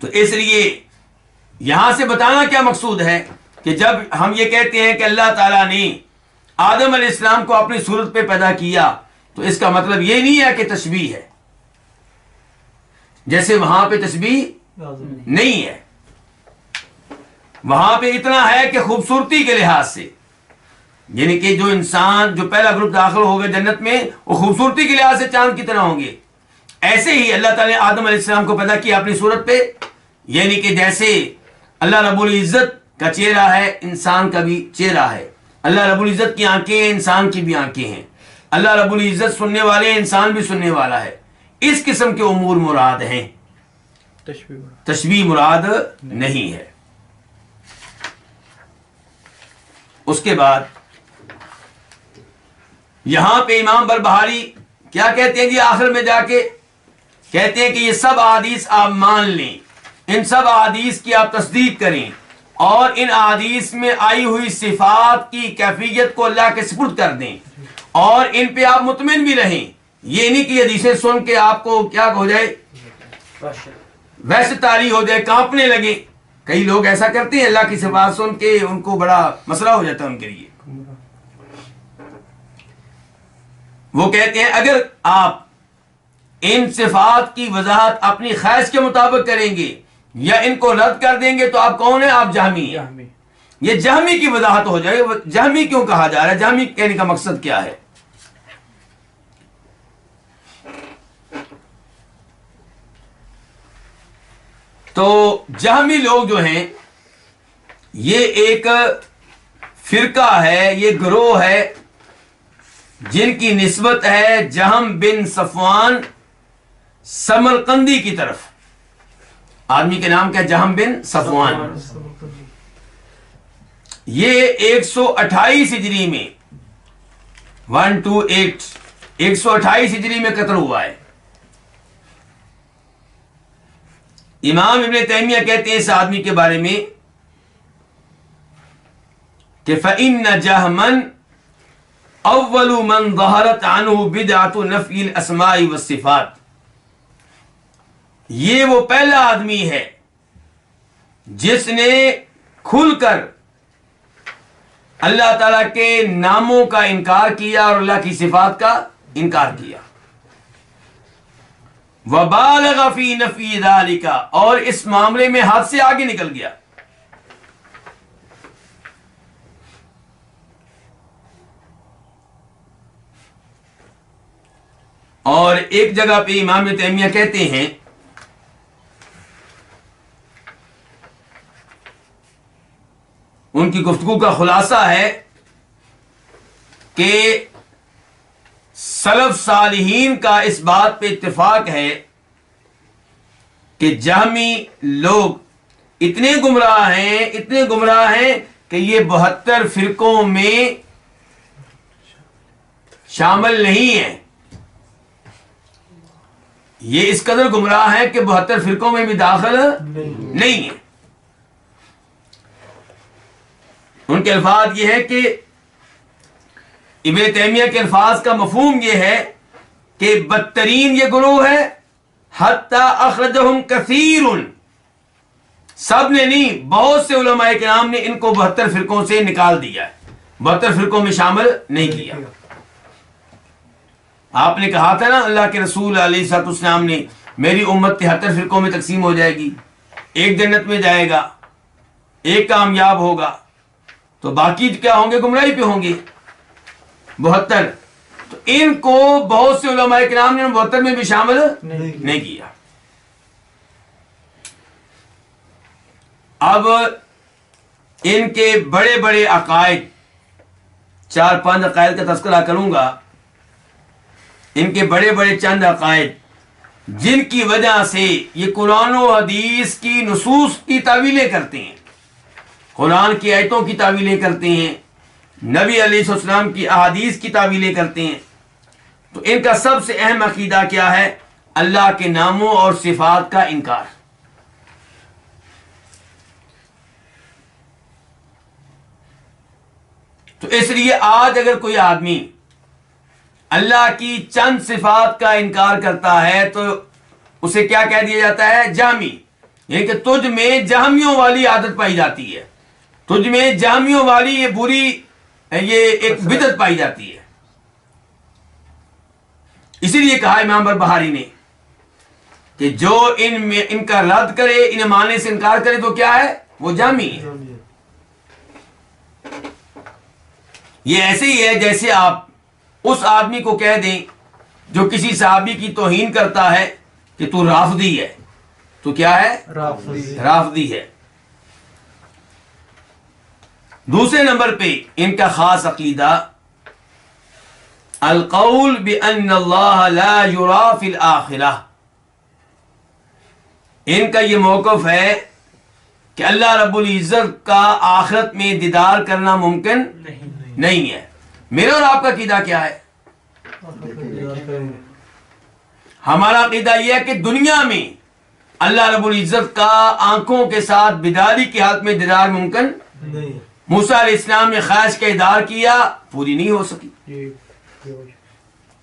تو اس لیے یہاں سے بتانا کیا مقصود ہے کہ جب ہم یہ کہتے ہیں کہ اللہ تعالیٰ نے آدم علیہ السلام کو اپنی صورت پہ پیدا کیا، تو اس کا مطلب یہ نہیں ہے کہ تشبیہ ہے، جیسے وہاں پہ تشبیہ نہیں ہے. وہاں پہ اتنا ہے کہ خوبصورتی کے لحاظ سے، یعنی کہ جو انسان جو پہلا گروپ داخل ہوگا جنت میں وہ خوبصورتی کے لحاظ سے چاند کی طرح ہوں گے، ایسے ہی اللہ تعالیٰ نے آدم علیہ السلام کو پیدا کیا اپنی صورت پہ، یعنی کہ جیسے اللہ رب العزت کا چہرہ ہے انسان کا بھی چہرہ ہے، اللہ رب العزت کی آنکھیں ہیں انسان کی بھی آنکھیں ہیں، اللہ رب العزت سننے والے انسان بھی سننے والا ہے۔ اس قسم کے امور مراد ہیں، تشبیہ مراد نہیں ہے۔ اس کے بعد یہاں پہ امام بربہاری کیا کہتے ہیں جی، آخر میں جا کے کہتے ہیں کہ یہ سب احادیث آپ مان لیں، ان سب احادیث کی آپ تصدیق کریں، اور ان احادیث میں آئی ہوئی صفات کی کیفیت کو اللہ کے سپرد کر دیں، اور ان پہ آپ مطمئن بھی رہیں۔ یہ نہیں کہ حدیثیں سن کے آپ کو کیا ہو جائے، ویسے تاری ہو جائے، کانپنے لگے۔ کئی لوگ ایسا کرتے ہیں، اللہ کی صفات سن کے ان کو بڑا مسئلہ ہو جاتا ہے ان کے لیے۔ وہ کہتے ہیں اگر آپ ان صفات کی وضاحت اپنی خواہش کے مطابق کریں گے یا ان کو رد کر دیں گے تو آپ کون ہیں؟ آپ جہمی ہیں۔ یہ جہمی کی وضاحت ہو جائے۔ جہمی کیوں کہا جا رہا ہے؟ جہمی کہنے کا مقصد کیا ہے؟ تو جہمی لوگ جو ہیں یہ ایک فرقہ ہے، یہ گروہ ہے جن کی نسبت ہے جہم بن صفوان سمرقندی کی طرف۔ آدمی کے نام کیا؟ جہم بن صفوان۔ یہ 128 ہجری میں 128 ہجری میں قتل ہوا ہے۔ امام ابن تیمیہ کہتے ہیں اس آدمی کے بارے میں کہ فَإِنَّ جَهْمًا اول من ظہرت عنہ بدعۃ نفی الاسماء والصفات، یہ وہ پہلا آدمی ہے جس نے کھل کر اللہ تعالی کے ناموں کا انکار کیا اور اللہ کی صفات کا انکار کیا۔ وبالغ فی نفی ذالک، اور اس معاملے میں حد سے آگے نکل گیا۔ اور ایک جگہ پہ امام تیمیہ کہتے ہیں ان کی گفتگو کا خلاصہ ہے کہ سلف صالحین کا اس بات پہ اتفاق ہے کہ جہمی لوگ اتنے گمراہ ہیں کہ یہ 72 فرقوں میں شامل نہیں ہیں۔ یہ اس قدر گمراہ ہے کہ 72 فرقوں میں بھی داخل نہیں ہے۔ ان کے الفاظ یہ ہے کہ ابن تیمیہ کے الفاظ کا مفہوم یہ ہے کہ بدترین یہ گروہ ہے، حتی اخرجہم کثیر، سب نے نہیں، بہت سے علماء کرام نے ان کو 72 فرقوں سے نکال دیا ہے، 72 فرقوں میں شامل نہیں کیا۔ آپ نے کہا تھا نا اللہ کے رسول علیہ الصلوۃ والسلام نے میری امت 73 فرقوں میں تقسیم ہو جائے گی، ایک جنت میں جائے گا، ایک کامیاب ہوگا، تو باقی کیا ہوں گے؟ گمراہی پہ ہوں گے 72۔ تو ان کو بہت سے علماء کرام نے 72 میں بھی شامل نہیں کیا۔ اب ان کے بڑے بڑے عقائد، 4-5 عقائد کا تذکرہ کروں گا۔ ان کے بڑے بڑے چند عقائد جن کی وجہ سے یہ قرآن و حدیث کی نصوص کی تعویلیں کرتے ہیں، قرآن کی آیتوں کی تعویلیں کرتے ہیں، نبی علیہ السلام کی احادیث کی تعویلیں کرتے ہیں۔ تو ان کا سب سے اہم عقیدہ کیا ہے؟ اللہ کے ناموں اور صفات کا انکار۔ تو اس لیے آج اگر کوئی آدمی اللہ کی چند صفات کا انکار کرتا ہے تو اسے کیا کہہ دیا جاتا ہے؟ جہمی، یعنی کہ تجھ میں جہمیوں والی عادت پائی جاتی ہے، تجھ میں جہمیوں والی یہ بری یہ ایک بدعت پائی جاتی ہے۔ اسی لیے کہا امام بربہاری نے کہ جو ان کا رد کرے، انہیں ماننے سے انکار کرے تو کیا ہے؟ وہ جہمی ہے۔ یہ ایسے ہی ہے جیسے آپ اس آدمی کو کہہ دیں جو کسی صحابی کی توہین کرتا ہے کہ تو رافضی ہے، تو کیا ہے؟ رافضی ہے۔ دوسرے نمبر پہ ان کا خاص عقیدہ القول بأن اللہ لا یرا فی الآخرہ، ان کا یہ موقف ہے کہ اللہ رب العزت کا آخرت میں دیدار کرنا ممکن نہیں ہے۔ میرا اور آپ کا عقیدہ کیا ہے؟ ہمارا عقیدہ یہ ہے کہ دنیا میں اللہ رب العزت کا آنکھوں کے ساتھ بیداری کی حالت میں دیدار ممکن نہیں۔ موسیٰ علیہ السلام نے خواہش کا اظہار کیا، پوری نہیں ہو سکی۔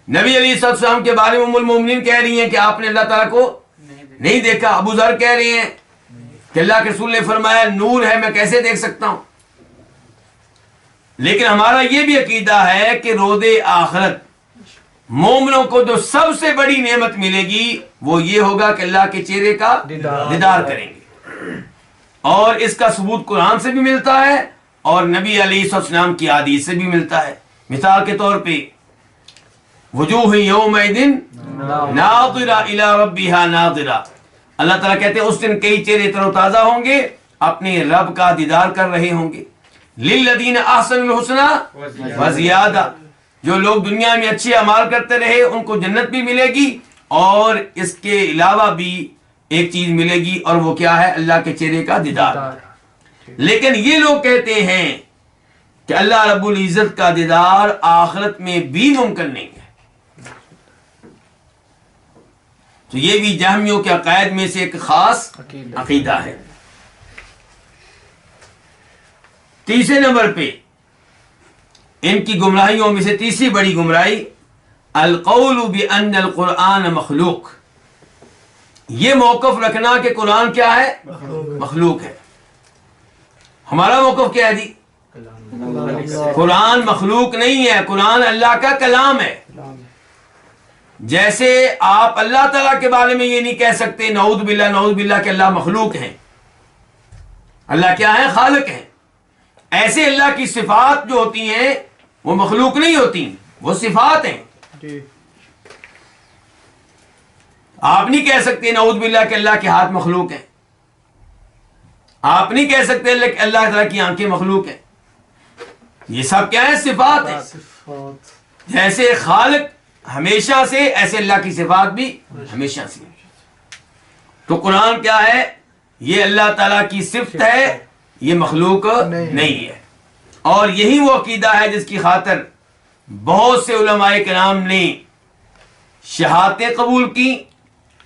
نبی علیہ السلام کے بارے میں ام المومنین کہہ رہی ہیں کہ آپ نے اللہ تعالیٰ کو نہیں دیکھا، ابو ذر کہہ رہے ہیں کہ اللہ کے رسول نے فرمایا نور ہے، میں کیسے دیکھ سکتا ہوں۔ لیکن ہمارا یہ بھی عقیدہ ہے کہ روز آخرت مومنوں کو جو سب سے بڑی نعمت ملے گی وہ یہ ہوگا کہ اللہ کے چہرے کا دیدار کریں گے، اور اس کا ثبوت قرآن سے بھی ملتا ہے اور نبی علیہ السلام کی حدیث سے بھی ملتا ہے۔ مثال کے طور پہ وجوہ یومئذ ناظرہ الی ربہا ناظرہ، اللہ تعالیٰ کہتے ہیں اس دن کئی چہرے تر و تازہ ہوں گے، اپنے رب کا دیدار کر رہے ہوں گے۔ للذین احسنوا الحسنی وزیادہ، جو لوگ دنیا میں اچھے اعمال کرتے رہے ان کو جنت بھی ملے گی، اور اس کے علاوہ بھی ایک چیز ملے گی، اور وہ کیا ہے؟ اللہ کے چہرے کا دیدار۔ لیکن یہ لوگ کہتے ہیں کہ اللہ رب العزت کا دیدار آخرت میں بھی ممکن نہیں ہے، تو یہ بھی جہمیوں کے عقائد میں سے ایک خاص عقیدہ ہے۔ تیسرے نمبر پہ ان کی گمراہیوں میں سے تیسری بڑی گمراہی القول بأن القرآن مخلوق، یہ موقف رکھنا کہ قرآن کیا ہے؟ مخلوق ہے۔ ہمارا موقف کیا ہے جی؟ قرآن مخلوق نہیں ہے، قرآن اللہ کا کلام ہے۔ جیسے آپ اللہ تعالیٰ کے بارے میں یہ نہیں کہہ سکتے نعوذ باللہ کہ اللہ مخلوق ہیں، اللہ کیا ہے؟ خالق ہیں۔ ایسے اللہ کی صفات جو ہوتی ہیں وہ مخلوق نہیں ہوتی، وہ صفات ہیں۔ آپ نہیں کہہ سکتے نعوذ باللہ کہ اللہ کے ہاتھ مخلوق ہیں، آپ نہیں کہہ سکتے اللہ تعالیٰ کی آنکھیں مخلوق ہیں۔ یہ سب کیا ہے؟ صفات ہیں۔ جیسے خالق ہمیشہ سے، ایسے اللہ کی صفات بھی ہمیشہ سے۔ تو قرآن کیا ہے؟ یہ اللہ تعالیٰ کی صفت ہے، یہ مخلوق نہیں ہے۔ اور یہی وہ عقیدہ ہے جس کی خاطر بہت سے علماء کرام نے شہادتیں قبول کی،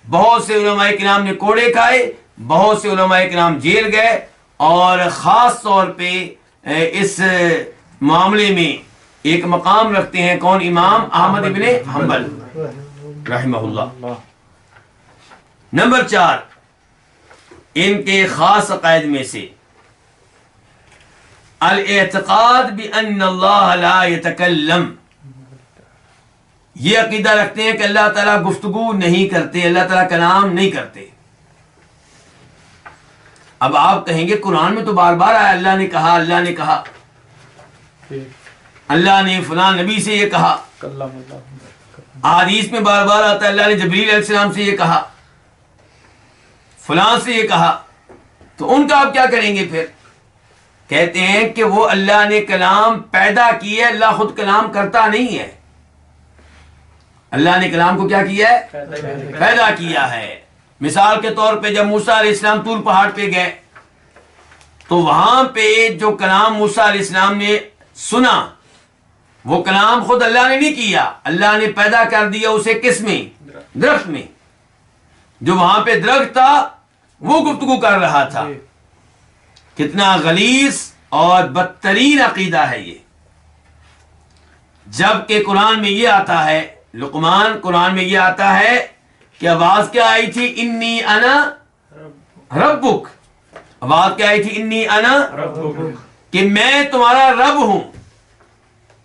بہت سے علماء کرام نے کوڑے کھائے، بہت سے علماء کرام جیل گئے، اور خاص طور پہ اس معاملے میں ایک مقام رکھتے ہیں کون؟ امام احمد ابن حنبل رحمہ اللہ۔ نمبر 4 ان کے خاص عقائد میں سے الاعتقاد بأن اللہ لا يتکلم، یہ عقیدہ رکھتے ہیں کہ اللہ تعالیٰ گفتگو نہیں کرتے، اللہ تعالیٰ کلام نہیں کرتے۔ اب آپ کہیں گے قرآن میں تو بار بار آیا اللہ نے کہا، اللہ نے کہا، اللہ نے فلاں نبی سے یہ کہا، حدیث میں بار بار آتا ہے اللہ نے جبریل علیہ السلام سے یہ کہا، فلاں سے یہ کہا، تو ان کا آپ کیا کریں گے پھر؟ کہتے ہیں کہ وہ اللہ نے کلام پیدا کیا ہے، اللہ خود کلام کرتا نہیں ہے، اللہ نے کلام کو کیا کیا ہے؟ پیدا کیا ہے۔ مثال کے طور پہ جب موسیٰ علیہ السلام طور پہاڑ پہ گئے تو وہاں پہ جو کلام موسیٰ علیہ السلام نے سنا وہ کلام خود اللہ نے نہیں کیا، اللہ نے پیدا کر دیا اسے کس میں؟ درخت میں۔ جو وہاں پہ درخت تھا وہ گفتگو کر رہا تھا۔ کتنا غلیظ اور بدترین عقیدہ ہے یہ، جبکہ قرآن میں یہ آتا ہے، لقمان قرآن میں یہ آتا ہے کہ آواز کیا آئی تھی؟ انی انا ربک، آواز کیا آئی تھی؟ انی انا ربک، کہ میں تمہارا رب ہوں۔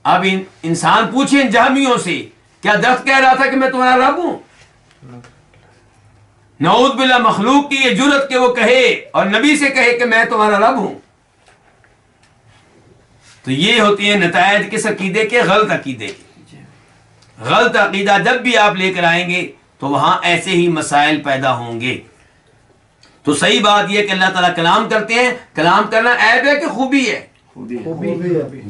اب انسان پوچھیں جہمیوں سے، کیا درخت کہہ رہا تھا کہ میں تمہارا رب ہوں؟ نعوذ باللہ، مخلوق کی یہ جرت کہ وہ کہے اور نبی سے کہے کہ میں تمہارا رب ہوں۔ تو یہ ہوتی ہیں نتائج کس عقیدے کے؟ غلط عقیدے کے، غلط عقیدہ جب بھی آپ لے کر آئیں گے تو وہاں ایسے ہی مسائل پیدا ہوں گے. تو صحیح بات یہ کہ اللہ تعالیٰ کلام کرتے ہیں. کلام کرنا عیب ہے کہ خوبی ہے؟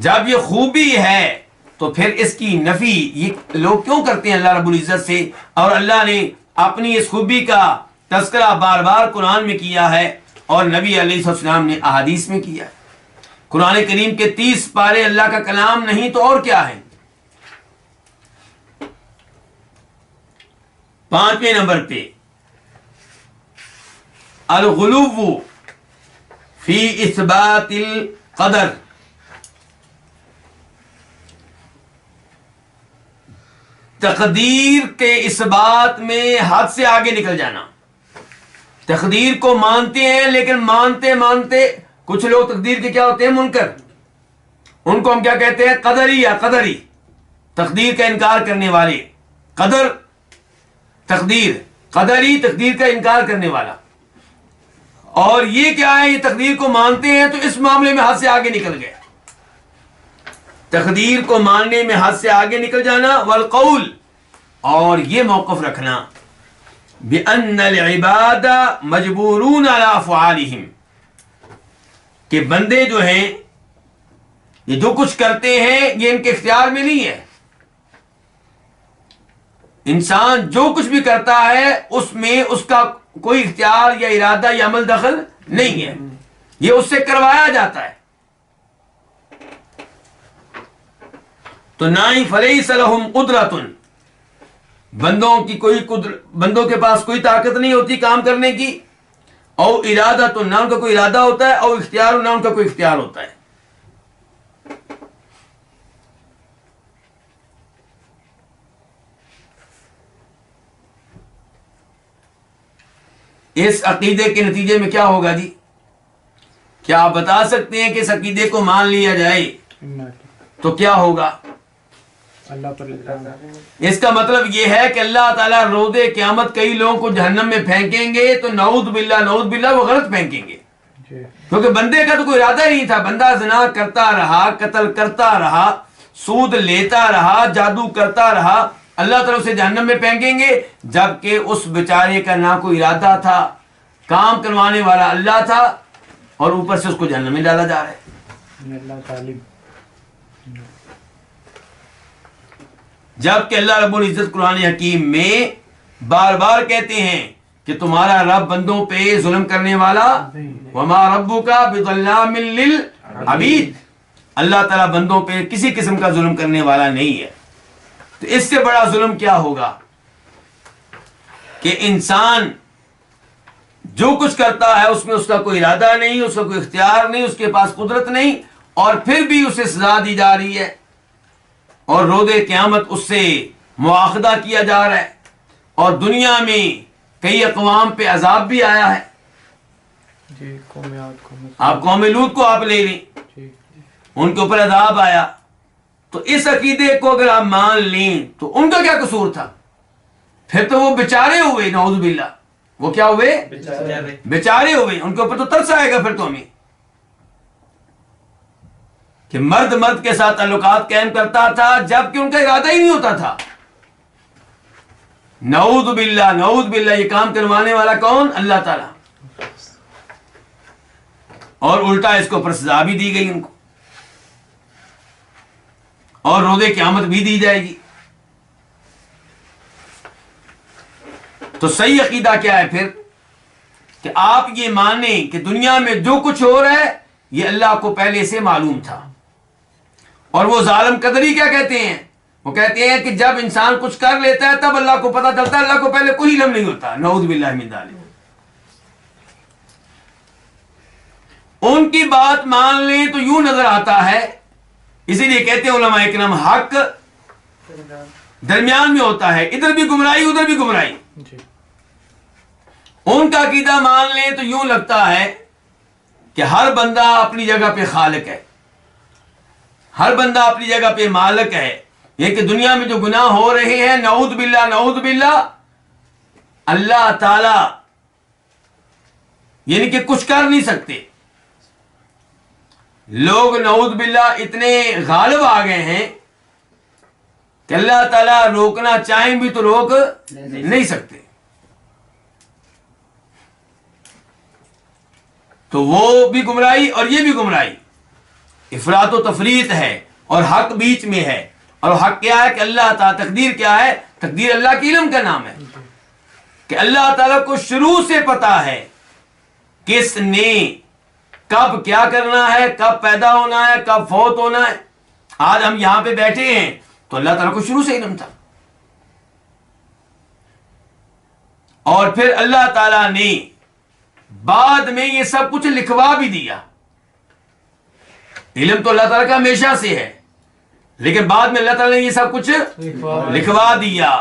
جب یہ خوبی ہے تو پھر اس کی نفی یہ لوگ کیوں کرتے ہیں اللہ رب العزت سے؟ اور اللہ نے اپنی اس خوبی کا تذکرہ بار بار قرآن میں کیا ہے اور نبی علیہ السلام نے احادیث میں کیا ہے. قرآن کریم کے 30 پارے اللہ کا کلام نہیں تو اور کیا ہے؟ 5ویں نمبر پہ الغلو فی اثبات القدر. تقدیر کے اس بات میں حد سے آگے نکل جانا. تقدیر کو مانتے ہیں لیکن مانتے مانتے کچھ لوگ تقدیر کے کیا ہوتے ہیں؟ منکر. ان کو ہم کیا کہتے ہیں؟ قدری یا قدری، تقدیر کا انکار کرنے والے. قدر تقدیر، قدری تقدیر کا انکار کرنے والا. اور یہ کیا ہے؟ یہ تقدیر کو مانتے ہیں تو اس معاملے میں حد سے آگے نکل گئے. تقدیر کو ماننے میں حد سے آگے نکل جانا. والقول، اور یہ موقف رکھنا بأن العباد مجبورون على افعالهم، کہ بندے جو ہیں یہ جو کچھ کرتے ہیں یہ ان کے اختیار میں نہیں ہے. انسان جو کچھ بھی کرتا ہے اس میں اس کا کوئی اختیار یا ارادہ یا عمل دخل نہیں ہے، یہ اس سے کروایا جاتا ہے. تو نہ ہی فلیس لہم قدرۃ، بندوں کی کوئی بندوں کے پاس کوئی طاقت نہیں ہوتی کام کرنے کی. او ارادہ، تو نہ ان کا کوئی ارادہ ہوتا ہے. او اختیار، نہ ان کا کوئی اختیار ہوتا ہے. اس عقیدے کے نتیجے میں کیا ہوگا جی؟ کیا آپ بتا سکتے ہیں کہ اس عقیدے کو مان لیا جائے تو کیا ہوگا؟ اس کا مطلب یہ ہے کہ اللہ تعالیٰ روز قیامت کئی لوگوں کو جہنم میں پھینکیں گے تو نعوذ باللہ نعوذ باللہ وہ غلط پھینکیں گے، کیونکہ بندے کا تو کوئی ارادہ ہی نہیں تھا. بندہ زنا کرتا رہا، قتل کرتا رہا، سود لیتا رہا، جادو کرتا رہا، اللہ طرف سے جہنم میں پھینکیں گے، جبکہ اس بیچارے کا نہ کوئی ارادہ تھا، کام کروانے والا اللہ تھا، اور اوپر سے اس کو جہنم میں ڈالا جا رہا ہے. جبکہ اللہ رب العزت قرآن حکیم میں بار بار کہتے ہیں کہ تمہارا رب بندوں پہ ظلم کرنے والا، وما ربک بظلام للعبید، اللہ تعالیٰ بندوں پہ کسی قسم کا ظلم کرنے والا نہیں ہے. تو اس سے بڑا ظلم کیا ہوگا کہ انسان جو کچھ کرتا ہے اس میں اس کا کوئی ارادہ نہیں، اس کا کوئی اختیار نہیں، اس کے پاس قدرت نہیں، اور پھر بھی اسے سزا دی جا رہی ہے اور روز قیامت اس سے مواخذہ کیا جا رہا ہے. اور دنیا میں کئی اقوام پہ عذاب بھی آیا ہے. آپ قوم لوط کو آپ لے لیں، ان کے اوپر عذاب آیا. تو اس عقیدے کو اگر آپ مان لیں تو ان کا کیا قصور تھا؟ پھر تو وہ بیچارے ہوئے، نعوذ باللہ. وہ کیا ہوئے؟ بیچارے ہوئے. ان کے اوپر تو ترس آئے گا پھر تو ہمیں کہ مرد مرد کے ساتھ تعلقات قائم کرتا تھا جبکہ ان کا ارادہ ہی نہیں ہوتا تھا. نعوذ باللہ نعوذ باللہ. یہ کام کروانے والا کون؟ اللہ تعالیٰ. اور الٹا اس کو سزا بھی دی گئی ان کو، اور روز قیامت بھی دی جائے گی. تو صحیح عقیدہ کیا ہے پھر؟ کہ آپ یہ مانیں کہ دنیا میں جو کچھ ہو رہا ہے یہ اللہ کو پہلے سے معلوم تھا. اور وہ ظالم قدری کیا کہتے ہیں؟ وہ کہتے ہیں کہ جب انسان کچھ کر لیتا ہے تب اللہ کو پتہ چلتا ہے، اللہ کو پہلے کوئی علم نہیں ہوتا. نعوذ باللہ من ذالک. ان کی بات مان لیں تو یوں نظر آتا ہے، اسی لیے کہتے ہیں علماء کرام حق درمیان میں ہوتا ہے، ادھر بھی گمراہی ادھر بھی گمراہی. ان کا عقیدہ مان لیں تو یوں لگتا ہے کہ ہر بندہ اپنی جگہ پہ خالق ہے، ہر بندہ اپنی جگہ پہ مالک ہے. یہ کہ دنیا میں جو گناہ ہو رہے ہیں نعوذ باللہ نعوذ باللہ، اللہ تعالی یعنی کہ کچھ کر نہیں سکتے. لوگ نعوذ باللہ اتنے غالب آ گئے ہیں کہ اللہ تعالیٰ روکنا چاہیں بھی تو روک نہیں سکتے. تو وہ بھی گمراہی اور یہ بھی گمراہی، افراط و تفریط ہے اور حق بیچ میں ہے. اور حق کیا ہے کہ اللہ تعالیٰ، تقدیر کیا ہے؟ تقدیر اللہ کے علم کا نام ہے کہ اللہ تعالیٰ کو شروع سے پتا ہے کس نے کب کیا کرنا ہے، کب پیدا ہونا ہے، کب فوت ہونا ہے. آج ہم یہاں پہ بیٹھے ہیں تو اللہ تعالیٰ کو شروع سے علم تھا. اور پھر اللہ تعالیٰ نے بعد میں یہ سب کچھ لکھوا بھی دیا. علم تو اللہ تعالیٰ کا ہمیشہ سے ہے، لیکن بعد میں اللہ تعالیٰ نے یہ سب کچھ لکھوا دیا.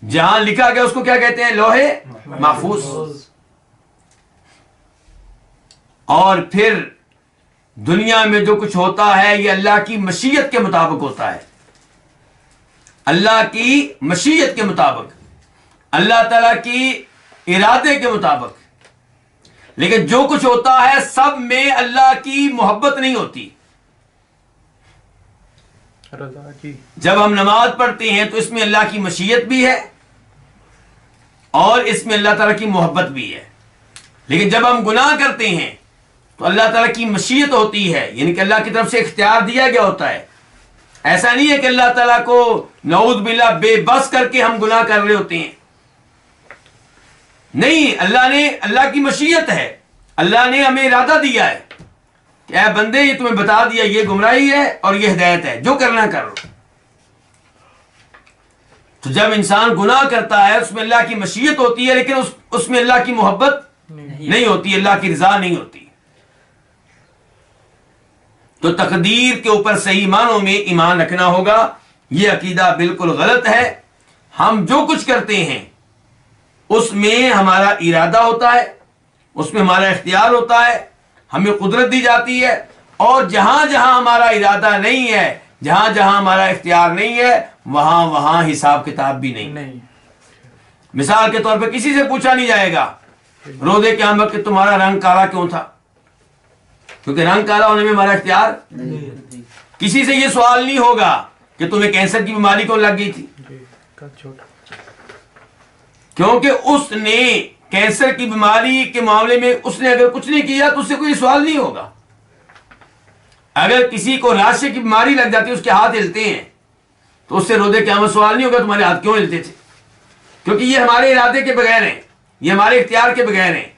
جہاں لکھا گیا اس کو کیا کہتے ہیں؟ لوح محفوظ. اور پھر دنیا میں جو کچھ ہوتا ہے یہ اللہ کی مشیت کے مطابق ہوتا ہے، اللہ کی مشیت کے مطابق، اللہ تعالیٰ کی ارادے کے مطابق. لیکن جو کچھ ہوتا ہے سب میں اللہ کی محبت نہیں ہوتی. جب ہم نماز پڑھتے ہیں تو اس میں اللہ کی مشیت بھی ہے اور اس میں اللہ تعالیٰ کی محبت بھی ہے. لیکن جب ہم گناہ کرتے ہیں تو اللہ تعالیٰ کی مشیت ہوتی ہے، یعنی کہ اللہ کی طرف سے اختیار دیا گیا ہوتا ہے. ایسا نہیں ہے کہ اللہ تعالیٰ کو نعوذ باللہ بے بس کر کے ہم گناہ کر رہے ہوتے ہیں. نہیں، اللہ کی مشیت ہے، اللہ نے ہمیں ارادہ دیا ہے کہ اے بندے یہ تمہیں بتا دیا یہ گمراہی ہے اور یہ ہدایت ہے، جو کرنا کر لو. تو جب انسان گناہ کرتا ہے اس میں اللہ کی مشیت ہوتی ہے، لیکن اس میں اللہ کی محبت نہیں ہوتی، اللہ کی رضا نہیں ہوتی. تو تقدیر کے اوپر صحیح معنوں میں ایمان رکھنا ہوگا. یہ عقیدہ بالکل غلط ہے. ہم جو کچھ کرتے ہیں اس میں ہمارا ارادہ ہوتا ہے، اس میں ہمارا اختیار ہوتا ہے، ہمیں قدرت دی جاتی ہے. اور جہاں جہاں ہمارا ارادہ نہیں ہے، جہاں جہاں ہمارا اختیار نہیں ہے، وہاں حساب کتاب بھی نہیں. مثال کے طور پہ کسی سے پوچھا نہیں جائے گا روز قیامت کہ تمہارا رنگ کالا کیوں تھا، کیونکہ رنگ کالا ہونے میں ہمارا اختیار. کسی سے یہ سوال نہیں ہوگا کہ تمہیں کینسر کی بیماری کیوں لگ گئی تھی، کیونکہ اس نے کینسر کی بیماری کے معاملے میں اس نے اگر کچھ نہیں کیا تو اس سے کوئی سوال نہیں ہوگا. اگر کسی کو راشے کی بیماری لگ جاتی ہے، اس کے ہاتھ ہلتے ہیں، تو اس سے روز قیامت سوال نہیں ہوگا تمہارے ہاتھ کیوں ہلتے تھے، کیونکہ یہ ہمارے ارادے کے بغیر ہیں، یہ ہمارے اختیار کے بغیر ہیں.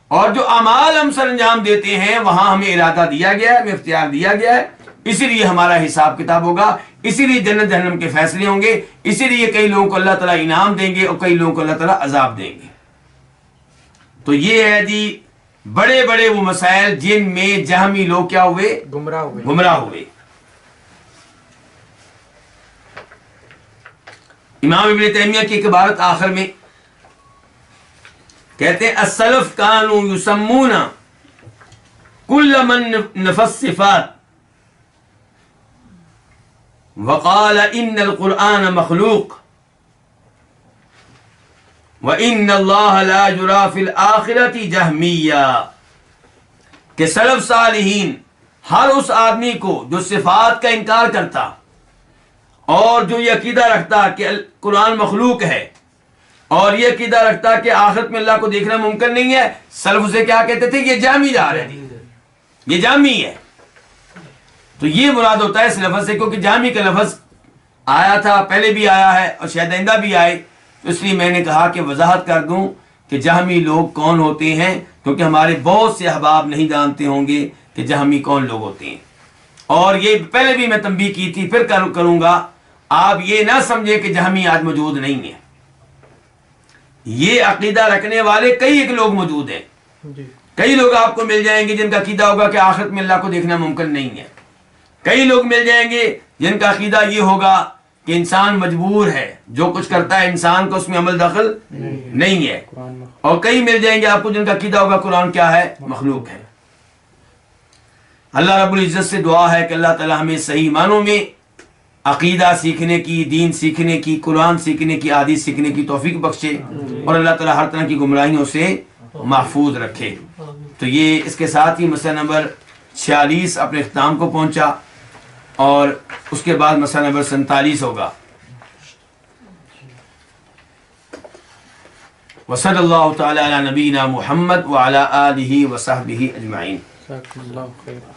اور جو اعمال ہم سر انجام دیتے ہیں وہاں ہمیں ارادہ دیا گیا ہے، ہمیں اختیار دیا گیا ہے. اسی لیے ہمارا حساب کتاب ہوگا، اسی لیے جنت جہنم کے فیصلے ہوں گے، اسی لیے کئی لوگوں کو اللہ تعالیٰ انعام دیں گے اور کئی لوگوں کو اللہ تعالیٰ عذاب دیں گے. تو یہ ہے جی بڑے بڑے وہ مسائل جن میں جہمی لوگ کیا ہوئے؟ گمراہ ہوئے. امام ابن تیمیہ کی ایک عبارت آخر میں کہتے ہیں السلف کانوا یسمون کل من نفى الصفات وقال ان القرآن مخلوق وان اللہ لا یرا فی الآخرۃ جہمیہ. کہ سلف صالحین ہر اس آدمی کو جو صفات کا انکار کرتا اور جو یہ عقیدہ رکھتا کہ قرآن مخلوق ہے اور یہ عقیدہ رکھتا کہ آخرت میں اللہ کو دیکھنا ممکن نہیں ہے، سلف اسے کیا کہتے تھے؟ یہ جہمی جا رہے ہیں، یہ جہمی ہے. تو یہ مراد ہوتا ہے اس لفظ سے، کیونکہ جہمی کا لفظ آیا تھا، پہلے بھی آیا ہے اور شاید آئندہ بھی آئے. تو اس لیے میں نے کہا کہ وضاحت کر دوں کہ جہمی لوگ کون ہوتے ہیں، کیونکہ ہمارے بہت سے احباب نہیں جانتے ہوں گے کہ جہمی کون لوگ ہوتے ہیں. اور یہ پہلے بھی میں تنبیہ کی تھی، پھر کروں گا. آپ یہ نہ سمجھے کہ جہمی آج موجود نہیں ہے. یہ عقیدہ رکھنے والے کئی ایک لوگ موجود ہیں. کئی لوگ آپ کو مل جائیں گے جن کا عقیدہ ہوگا کہ آخرت میں اللہ کو دیکھنا ممکن نہیں ہے. کئی لوگ مل جائیں گے جن کا عقیدہ یہ ہوگا کہ انسان مجبور ہے، جو کچھ کرتا ہے انسان کو اس میں عمل دخل نہیں ہے. اور کئی مل جائیں گے آپ کو جن کا عقیدہ ہوگا قرآن کیا ہے؟ مخلوق ہے. اللہ رب العزت سے دعا ہے کہ اللہ تعالی ہمیں صحیح معنوں میں عقیدہ سیکھنے کی، دین سیکھنے کی، قرآن سیکھنے کی، حدیث سیکھنے کی توفیق بخشے اور اللہ تعالی ہر طرح کی گمراہیوں سے محفوظ رکھے. تو یہ اس کے ساتھ ہی مسئلہ نمبر 46 اپنے اختتام کو پہنچا. اور اس کے بعد مسئلہ نمبر 47 ہوگا. وصلی اللہ تعالی علی نبینا محمد وعلی آلہ وصحبہ اجمعین. جزاکم اللہ خیر.